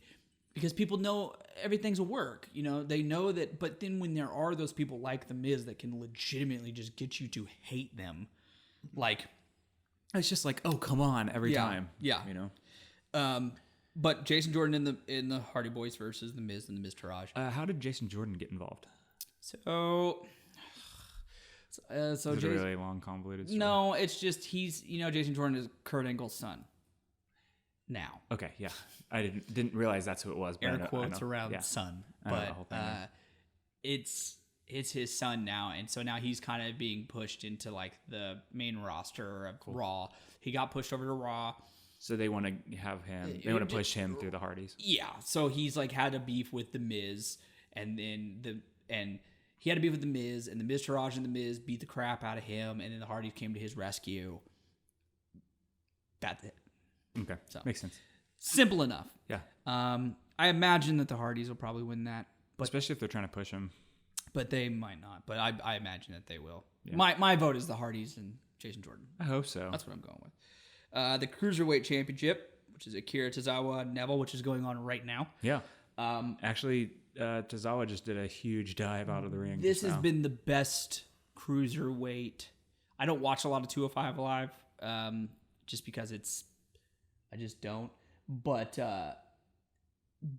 because people know everything's a work. They know that. But then when there are those people like The Miz that can legitimately just get you to hate them, like. It's just like, oh, come on, every time. Yeah. But Jason Jordan in the Hardy Boys versus The Miz and The Miz Taraj. How did Jason Jordan get involved? So Is it a really long, convoluted story? No, it's just Jason Jordan is Kurt Angle's son. Now. Okay, yeah. I didn't realize that's who it was. But Air quotes around son. But it's his son now, and so now he's kind of being pushed into like the main roster of Raw. He got pushed over to Raw. So they want to have him. They want to push him through the Hardys. Yeah. So he's like had a beef with The Miz, and he had a beef with The Miz, and The Miz Taraj and The Miz beat the crap out of him, and then the Hardys came to his rescue. That's it. Okay, so makes sense. Simple enough. Yeah. I imagine that the Hardys will probably win that, but especially if they're trying to push him. But they might not. But I imagine that they will. Yeah. My vote is the Hardys and Jason Jordan. I hope so. That's what I'm going with. The Cruiserweight Championship, which is Akira Tozawa and Neville, which is going on right now. Yeah. Actually, Tozawa just did a huge dive out of the ring. This has been the best Cruiserweight. I don't watch a lot of 205 Live just because I just don't. But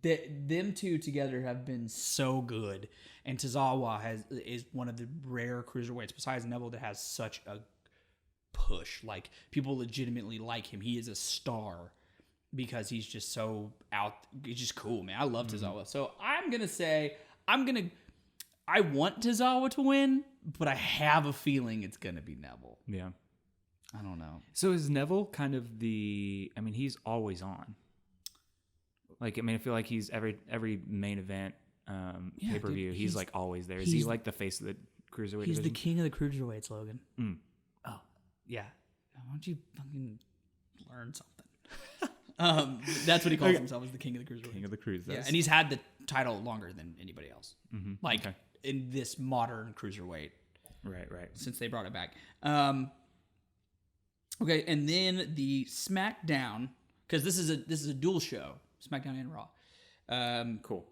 them two together have been so good, and Tozawa is one of the rare cruiserweights besides Neville that has such a push. Like, people legitimately like him. He is a star because he's just so out. He's just cool, man. I love Tozawa. So I'm gonna say I want Tozawa to win, but I have a feeling it's gonna be Neville. Yeah. I don't know. So is Neville kind of he's always on. Like, I feel like he's every main event, pay-per-view, he's like always there. Is he like the face of the cruiserweight He's division? the king of the cruiserweights, Logan. Mm. Oh, yeah. Why don't you fucking learn something? That's what he calls himself, is the king of the cruiserweights. King of the cruise. Yeah, and he's had the title longer than anybody else. Mm-hmm. Like, in this modern cruiserweight. Right. Since they brought it back. Okay, and then the SmackDown, because this is a dual show, SmackDown and Raw. Cool.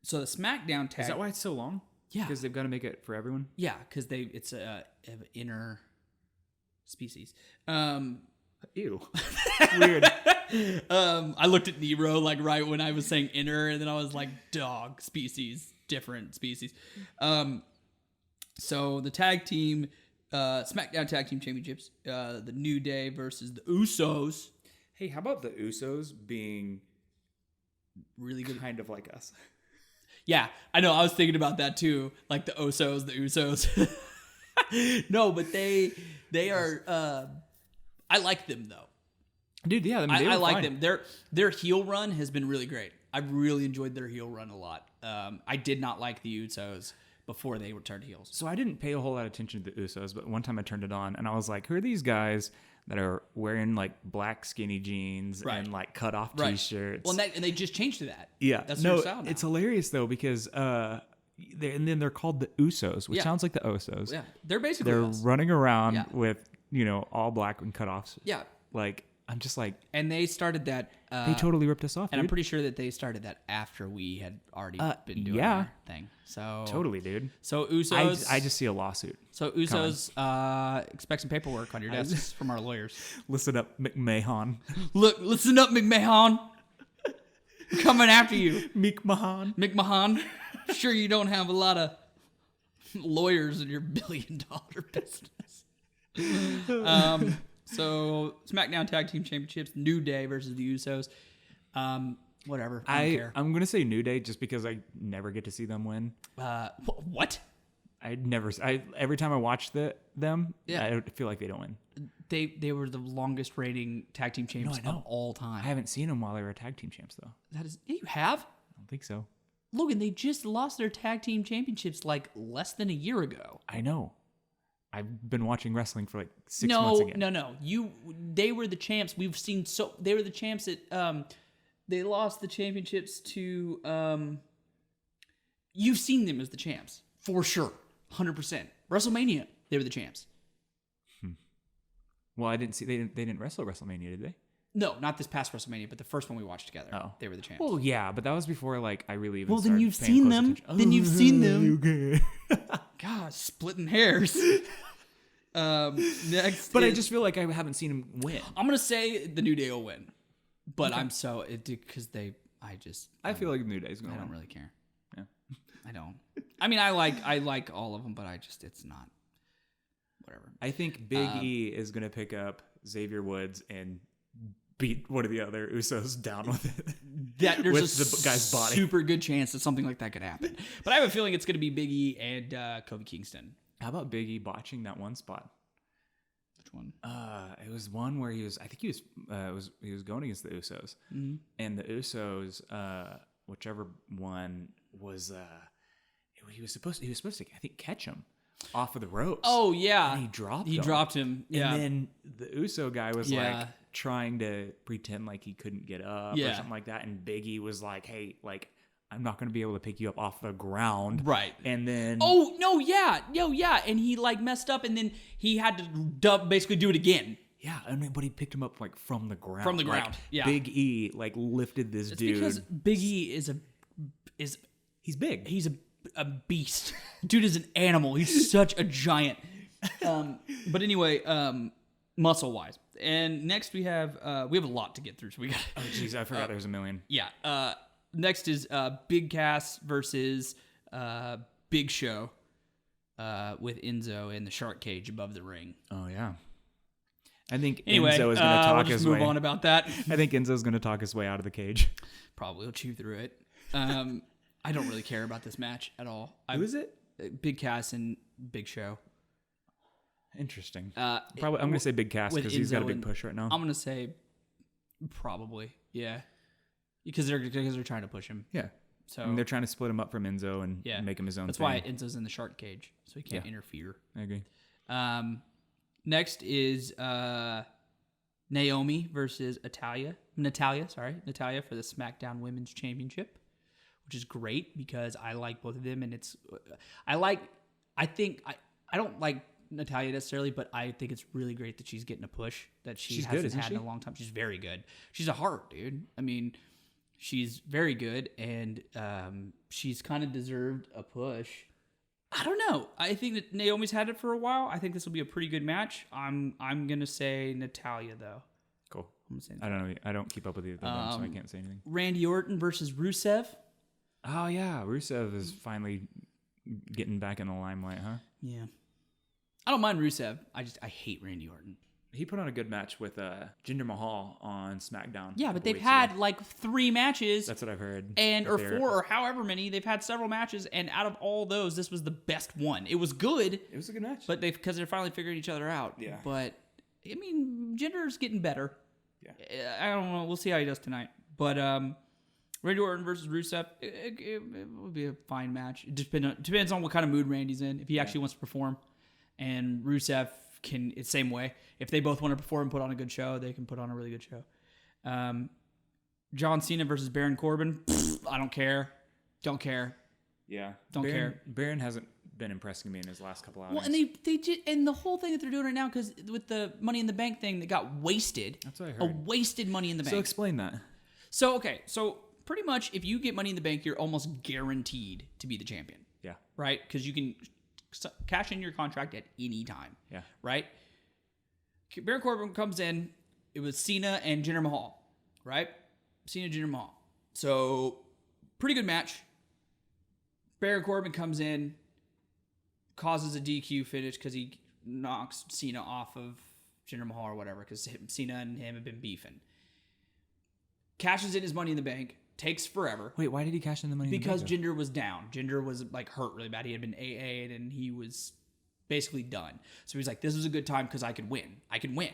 So the SmackDown tag. Is that why it's so long? Yeah, because they've got to make it for everyone. Yeah, because it's a inner species. I Ew. Weird. I looked at Nero like right when I was saying inner, and then I was like dog species, different species. So the tag team, SmackDown Tag Team Championships, the New Day versus the Usos. Hey, how about the Usos being Really good. kind of like us? Yeah, I know. I was thinking about that too. Like the Usos. No, but they are. I like them though. Dude, yeah, I like them. Their heel run has been really great. I've really enjoyed their heel run a lot. I did not like the Usos before they turned heels. So I didn't pay a whole lot of attention to the Usos, but one time I turned it on and I was like, who are these guys that are wearing like black skinny jeans and like cut off t-shirts? Well, and they just changed to that. Yeah. That's their style now. It's hilarious though because they're called the Usos, which sounds like the Osos. Yeah, they're basically us. Running around with, all black and cutoffs. Yeah. Like, I'm just like... And they started that... they totally ripped us off, And dude. I'm pretty sure that they started that after we had already been doing our thing. So Totally, dude. So Usos... I just see a lawsuit. So Usos, expect some paperwork on your desks from our lawyers. Listen up, McMahon. Listen up, McMahon. I'm coming after you. McMahon. McMahon. Sure you don't have a lot of lawyers in your $1 billion business. So SmackDown Tag Team Championships, New Day versus the Usos. Whatever. I don't care. I'm gonna say New Day just because I never get to see them win. What? Every time I watch them, I feel like they don't win. They were the longest reigning tag team champs of all time. I haven't seen them while they were tag team champs though. You have? I don't think so. Logan, they just lost their tag team championships like less than a year ago. I know. I've been watching wrestling for like 6 months again. No. They were the champs. They were the champs at they lost the championships to you've seen them as the champs. For sure. 100%. WrestleMania, they were the champs. Well, I didn't see they didn't wrestle WrestleMania, did they? No, not this past WrestleMania, but the first one we watched together. Oh. They were the champs. Well, yeah, but that was before like I really even then started you've paying seen close them. attention. Then you've seen them. Okay. God, splitting hairs. Next, but I just feel like I haven't seen him win. I'm gonna say the New Day will win, but I'm because I feel like the New Day's going. I don't really care. Yeah, I don't. I mean, I like all of them, but it's not. Whatever. I think Big E is gonna pick up Xavier Woods and beat one of the other Usos down with it. There's the guy's body. Super good chance that something like that could happen. But I have a feeling it's gonna be Big E and Kofi Kingston. How about Big E botching that one spot? Which one? It was one where he was going against the Usos, and the Usos, whichever one was, he was supposed to I think catch him off of the ropes. Oh yeah, and he dropped him. Yeah, and then the Uso guy was like trying to pretend like he couldn't get up or something like that, and Big E was like, "Hey, like." I'm not going to be able to pick you up off the ground. Right. And then... Oh, no, yeah. And he, like, messed up, and then he had to basically do it again. Yeah, but he picked him up, like, from the ground. From the ground, like, yeah. Big E, like, lifted this dude. Because Big E is He's big. He's a beast. Dude is an animal. He's such a giant. But anyway, muscle-wise. And next we have a lot to get through, so we got... Oh, jeez, I forgot there was a million. Yeah, next is Big Cass versus Big Show with Enzo in the shark cage above the ring. Oh, yeah. I think Enzo is going to talk we'll his way. Move on about that. I think Enzo's going to talk his way out of the cage. Probably will chew through it. I don't really care about this match at all. Who is it? Big Cass and Big Show. Interesting. Probably. I'm going to say Big Cass because he's got a big push right now. I'm going to say probably, yeah. Because they're trying to push him. Yeah. So I mean, they're trying to split him up from Enzo and make him his own That's thing. why Enzo's in the shark cage, so he can't interfere. I agree. Next is Naomi versus Natalia for the SmackDown Women's Championship, which is great because I like both of them, and I don't like Natalia necessarily, but I think it's really great that she's getting a push that she's hasn't had in a long time. She's very good. She's a heart, dude. I mean, she's very good, and she's kind of deserved a push. I don't know. I think that Naomi's had it for a while. I think this will be a pretty good match. I'm gonna say Natalia though. I'm saying. I don't know. I don't keep up with either of them, so I can't say anything. Randy Orton versus Rusev. Oh yeah, Rusev is finally getting back in the limelight, huh? Yeah. I don't mind Rusev. I hate Randy Orton. He put on a good match with Jinder Mahal on SmackDown. Yeah, but they've had like 3 matches. That's what I've heard. Or 4 or however many. They've had several matches, and out of all those, this was the best one. It was good. It was a good match. But because they're finally figuring each other out. Yeah. But, I mean, Jinder's getting better. Yeah. I don't know. We'll see how he does tonight. But Randy Orton versus Rusev, it would be a fine match. It depends on what kind of mood Randy's in. If he actually wants to perform. And Rusev can, it's same way. If they both want to perform and put on a good show, they can put on a really good show. John Cena versus Baron Corbin. I don't care. Don't care. Yeah. Don't care. Baron hasn't been impressing me in his last couple outings. Well, and they just, and the whole thing that they're doing right now, because with the Money in the Bank thing that got wasted. That's what I heard. A wasted Money in the Bank. So explain that. So, okay. So pretty much if you get Money in the Bank, you're almost guaranteed to be the champion. Yeah. Right? Because you can cash in your contract at any time. Yeah. Right? Baron Corbin comes in. It was Cena and Jinder Mahal. Right? Cena, Jinder Mahal. So, pretty good match. Baron Corbin comes in, causes a DQ finish because he knocks Cena off of Jinder Mahal or whatever, because Cena and him have been beefing. Cashes in his Money in the Bank. Takes forever. Wait, why did he cash in the Money because in the Bank? Jinder was down. Jinder was like hurt really bad. He had been AA'd and he was basically done. So he's like, this is a good time because I can win. I can win.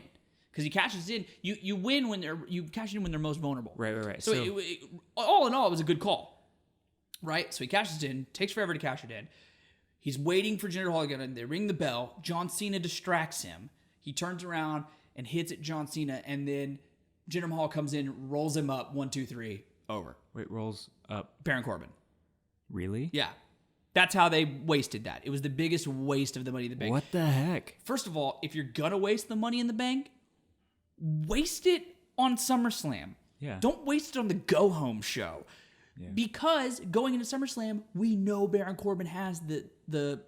Because he cashes in. You win when you cash in when they're most vulnerable. Right. So all in all, it was a good call. Right? So he cashes in. Takes forever to cash it in. He's waiting for Jinder Mahal to get in. They ring the bell. John Cena distracts him. He turns around and hits at John Cena. And then Jinder Mahal comes in, rolls him up. 1, 2, 3. Over. Wait, rolls up. Baron Corbin. Really? Yeah. That's how they wasted that. It was the biggest waste of the Money in the Bank. What the heck? First of all, if you're going to waste the Money in the Bank, waste it on SummerSlam. Yeah. Don't waste it on the go-home show. Yeah. Because going into SummerSlam, we know Baron Corbin has the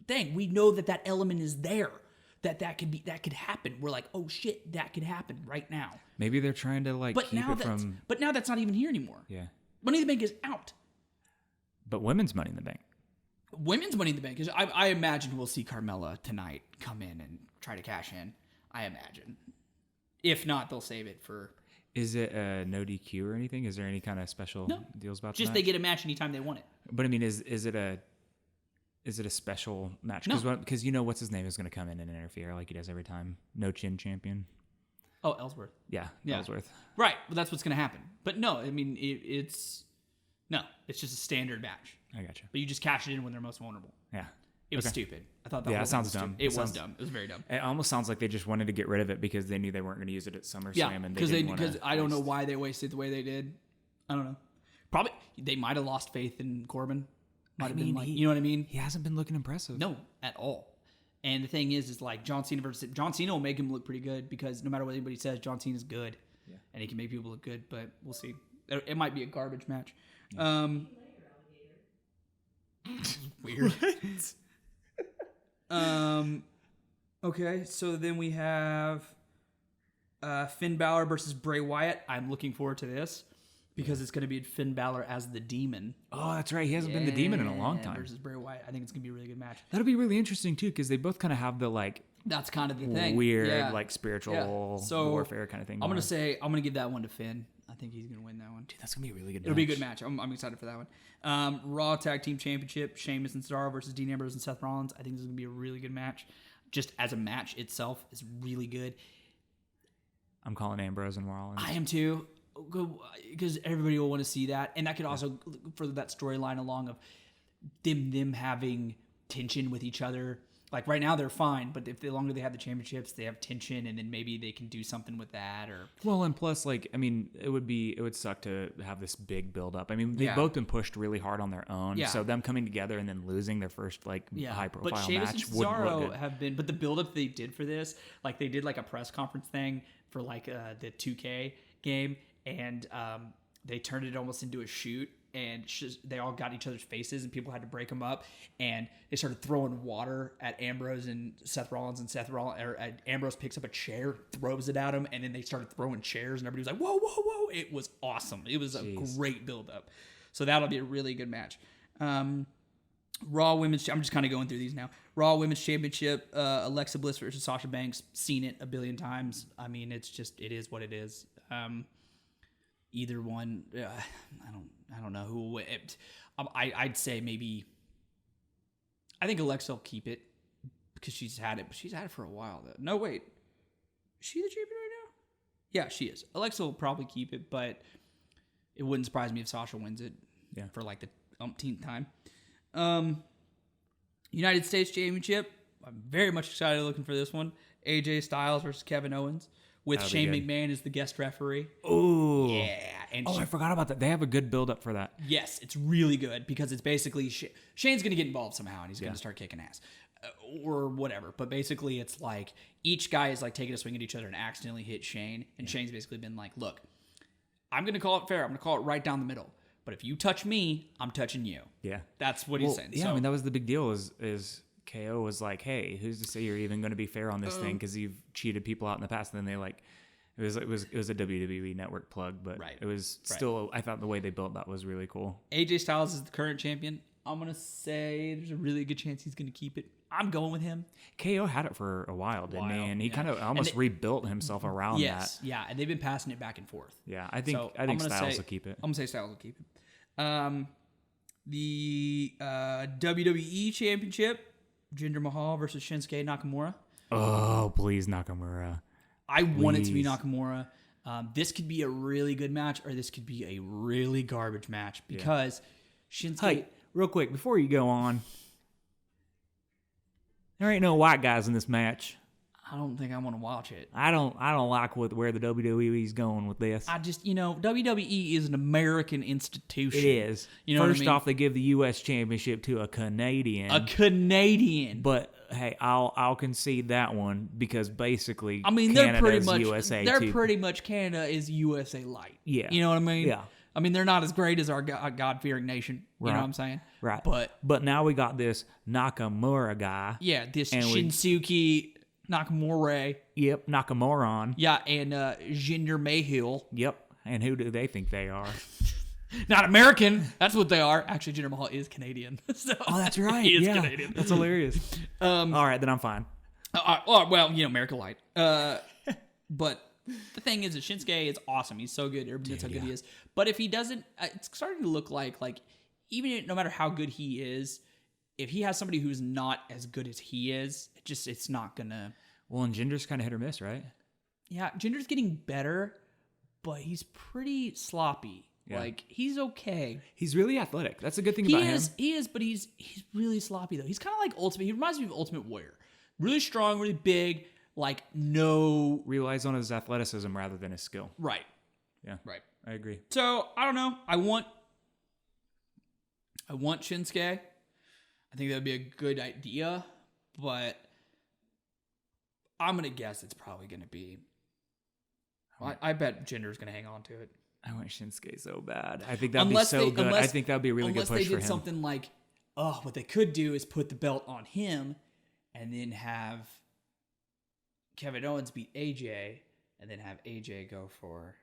thing. We know that element is there. That could happen. We're like, oh shit, that could happen right now. Maybe they're trying to keep it from. But now that's not even here anymore. Yeah. Money in the Bank is out. But women's Money in the Bank. Women's Money in the Bank is. I imagine we'll see Carmella tonight come in and try to cash in. I imagine. If not, they'll save it for. Is it no DQ or anything? Is there any kind of special deals about just that? They get a match anytime they want it. But I mean, is it a special match? Because you know what's his name is going to come in and interfere like he does every time. No chin champion. Oh, Ellsworth. Yeah. Ellsworth. Right, but that's what's going to happen. But no, I mean it's just a standard match. I gotcha. But you just cash it in when they're most vulnerable. Yeah. It was stupid. I thought that it sounds dumb. It was dumb. It was very dumb. It almost sounds like they just wanted to get rid of it because they knew they weren't going to use it at SummerSlam. Yeah, and because I don't know why they wasted the way they did. I don't know. Probably they might have lost faith in Corbin. Might have been like, you know what I mean? He hasn't been looking impressive. No, at all. And the thing is like John Cena will make him look pretty good because no matter what anybody says, John Cena's good. Yeah. And he can make people look good, but we'll see. It might be a garbage match. Yeah. Weird. Okay, so then we have Finn Balor versus Bray Wyatt. I'm looking forward to this because it's going to be Finn Balor as the Demon. Oh, that's right. He hasn't been the Demon in a long time. Versus Bray Wyatt. I think it's going to be a really good match. That'll be really interesting too because they both kind of have the That's kind of the thing. Weird spiritual warfare kind of thing. I'm going to give that one to Finn. I think he's going to win that one. Dude, that's going to be a really good match. It'll be a good match. I'm excited for that one. Raw Tag Team Championship, Sheamus and Cesaro versus Dean Ambrose and Seth Rollins. I think this is going to be a really good match. Just as a match itself is really good. I'm calling Ambrose and Rollins. I am too, because everybody will want to see that. And that could also further that storyline along of them having tension with each other. Like right now they're fine, but if the longer they have the championships, they have tension, and then maybe they can do something with that. Or and plus, it would suck to have this big build up. I mean, they've both been pushed really hard on their own, so them coming together and then losing their first high profile but Sheamus match and would Cesaro look good. have been. But the build up they did for this, they did a press conference thing for the 2K game, and they turned it almost into a shoot. and they all got each other's faces, and people had to break them up. And they started throwing water at Ambrose and Seth Rollins, and Ambrose picks up a chair, throws it at him, and then they started throwing chairs, and everybody was like, "Whoa, whoa, whoa!" It was awesome. It was a great build-up. So that'll be a really good match. Raw Women's... I'm just kind of going through these now. Raw Women's Championship, Alexa Bliss versus Sasha Banks. Seen it a billion times. I mean, it is what it is. Either one, I don't know who will win. I'd say maybe... I think Alexa will keep it because she's had it, but she's had it for a while, though. No, wait. Is she the champion right now? Yeah, she is. Alexa will probably keep it, but it wouldn't surprise me if Sasha wins it for like the umpteenth time. United States Championship. I'm very much excited looking for this one. AJ Styles versus Kevin Owens with Shane McMahon as the guest referee. Oh. Yeah. And I forgot about that. They have a good build-up for that. Yes, it's really good because it's basically Shane's going to get involved somehow and he's going to start kicking ass or whatever. But basically it's like each guy is like taking a swing at each other and accidentally hit Shane. And Shane's basically been like, look, I'm going to call it fair. I'm going to call it right down the middle. But if you touch me, I'm touching you. Yeah. That's what he's saying. Yeah, so, I mean, that was the big deal is KO was like, hey, who's to say you're even going to be fair on this thing because you've cheated people out in the past. And then they like... It was a WWE Network plug, but it was still, I thought the way they built that was really cool. AJ Styles is the current champion. I'm going to say there's a really good chance he's going to keep it. I'm going with him. KO had it for a while, didn't he? And he kind of almost rebuilt himself around that. Yeah, and they've been passing it back and forth. Yeah, I think Styles will keep it. I'm going to say Styles will keep it. The WWE Championship, Jinder Mahal versus Shinsuke Nakamura. Oh, please, Nakamura. I want it to be Nakamura. This could be a really good match, or this could be a really garbage match because Shinsuke. Hey, real quick before you go on, there ain't no white guys in this match. I don't think I want to watch it. I don't like where the WWE's going with this. I just, WWE is an American institution. It is. First off, they give the U.S. Championship to a Canadian. But hey, I'll concede that one because basically, they're pretty much USA. They're pretty much Canada is USA light. Yeah, you know what I mean. Yeah. I mean, they're not as great as our God-fearing nation. You know what I'm saying? Right. But now we got this Nakamura guy. Yeah, this Shinsuke Nakamura. Yep, Nakamoron. Yeah, and Jinder Mahal. Yep, and who do they think they are? Not American. That's what they are. Actually, Jinder Mahal is Canadian. So that's right. He is Canadian. That's hilarious. All right, then I'm fine. America light. But the thing is that Shinsuke is awesome. He's so good. Everybody knows how good he is. But if he doesn't, it's starting to look like even no matter how good he is, if he has somebody who's not as good as he is, it's not gonna. Well, and Jinder's kind of hit or miss, right? Yeah, Jinder's getting better, but he's pretty sloppy. Yeah. He's okay. He's really athletic. That's a good thing about him. He is, but he's really sloppy though. He's kind of like Ultimate. He reminds me of Ultimate Warrior. Really strong, really big. Relies on his athleticism rather than his skill. Right. Yeah. Right. I agree. So I don't know. I want Shinsuke. I think that would be a good idea, but I'm gonna guess it's probably gonna be. I bet Jinder's gonna hang on to it. I want Shinsuke so bad. I think that'd be so good. I think that'd be a really good push for him. Unless they did something like, what they could do is put the belt on him, and then have Kevin Owens beat AJ, and then have AJ go for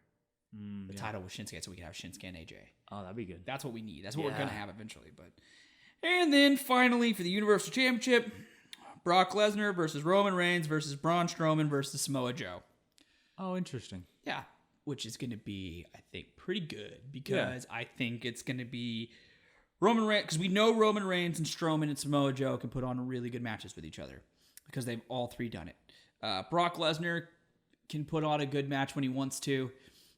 the title with Shinsuke, so we can have Shinsuke and AJ. Oh, that'd be good. That's what we need. That's what we're gonna have eventually. And then finally for the Universal Championship, Brock Lesnar versus Roman Reigns versus Braun Strowman versus Samoa Joe. Oh, interesting. Yeah, which is gonna be, I think, pretty good because I think it's gonna be Roman Reigns, because we know Roman Reigns and Strowman and Samoa Joe can put on really good matches with each other because they've all three done it. Brock Lesnar can put on a good match when he wants to,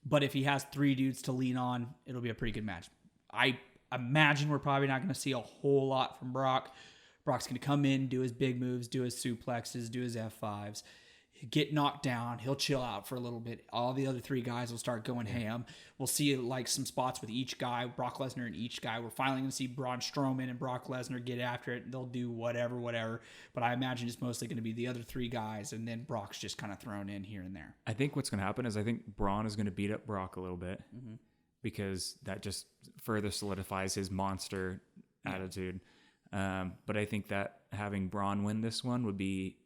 but if he has three dudes to lean on, it'll be a pretty good match. I imagine we're probably not going to see a whole lot from Brock. Brock's going to come in, do his big moves, do his suplexes, do his F5s, get knocked down. He'll chill out for a little bit. All the other three guys will start going ham. We'll see some spots with each guy, Brock Lesnar and each guy. We're finally going to see Braun Strowman and Brock Lesnar get after it. They'll do whatever. But I imagine it's mostly going to be the other three guys, and then Brock's just kind of thrown in here and there. I think what's going to happen is I think Braun is going to beat up Brock a little bit. Mm-hmm. because that just further solidifies his monster attitude. But I think that having Braun win this one would be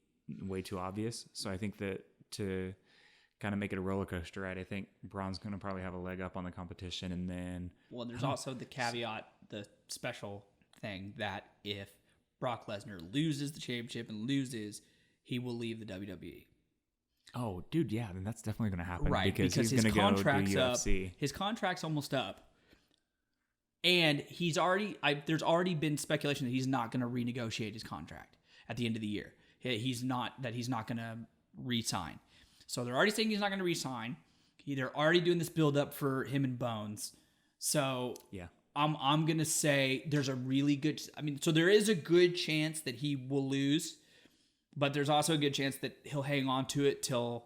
way too obvious. So I think that to kind of make it a roller coaster ride, I think Braun's going to probably have a leg up on the competition. And then... Well, there's also the caveat, the special thing, that if Brock Lesnar loses the championship and loses, he will leave the WWE. Oh, dude, yeah, then that's definitely going to happen. Right, because he's his going to go do contract's UFC. up. His contract's almost up. And he's already... there's already been speculation that he's not going to renegotiate his contract at the end of the year. He's not going to re-sign. So they're already saying he's not going to re-sign. They're already doing this build-up for him and Bones. So yeah, I'm going to say there's a really good... so there is a good chance that he will lose, but there's also a good chance that he'll hang on to it till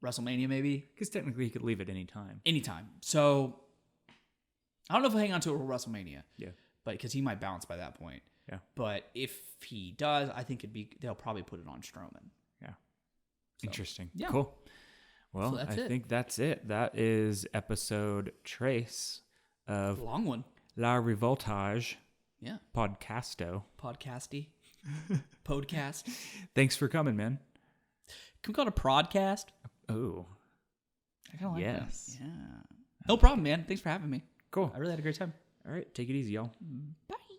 WrestleMania maybe. Because technically he could leave at any time. Anytime. So I don't know if he'll hang on to it for WrestleMania. Yeah. But because he might bounce by that point. Yeah. But if he does, I think they'll probably put it on Strowman. Yeah. So, interesting. yeah. Cool. Well, So I think that's it. That is episode trace of long one. La Revoltage. Yeah. Podcasto. Podcasty. Podcast. Thanks for coming, man. Can we call it a prodcast? Oh. I kind of like yes. that. Yeah. No problem, man. Thanks for having me. Cool. I really had a great time. All right. Take it easy, y'all. Bye.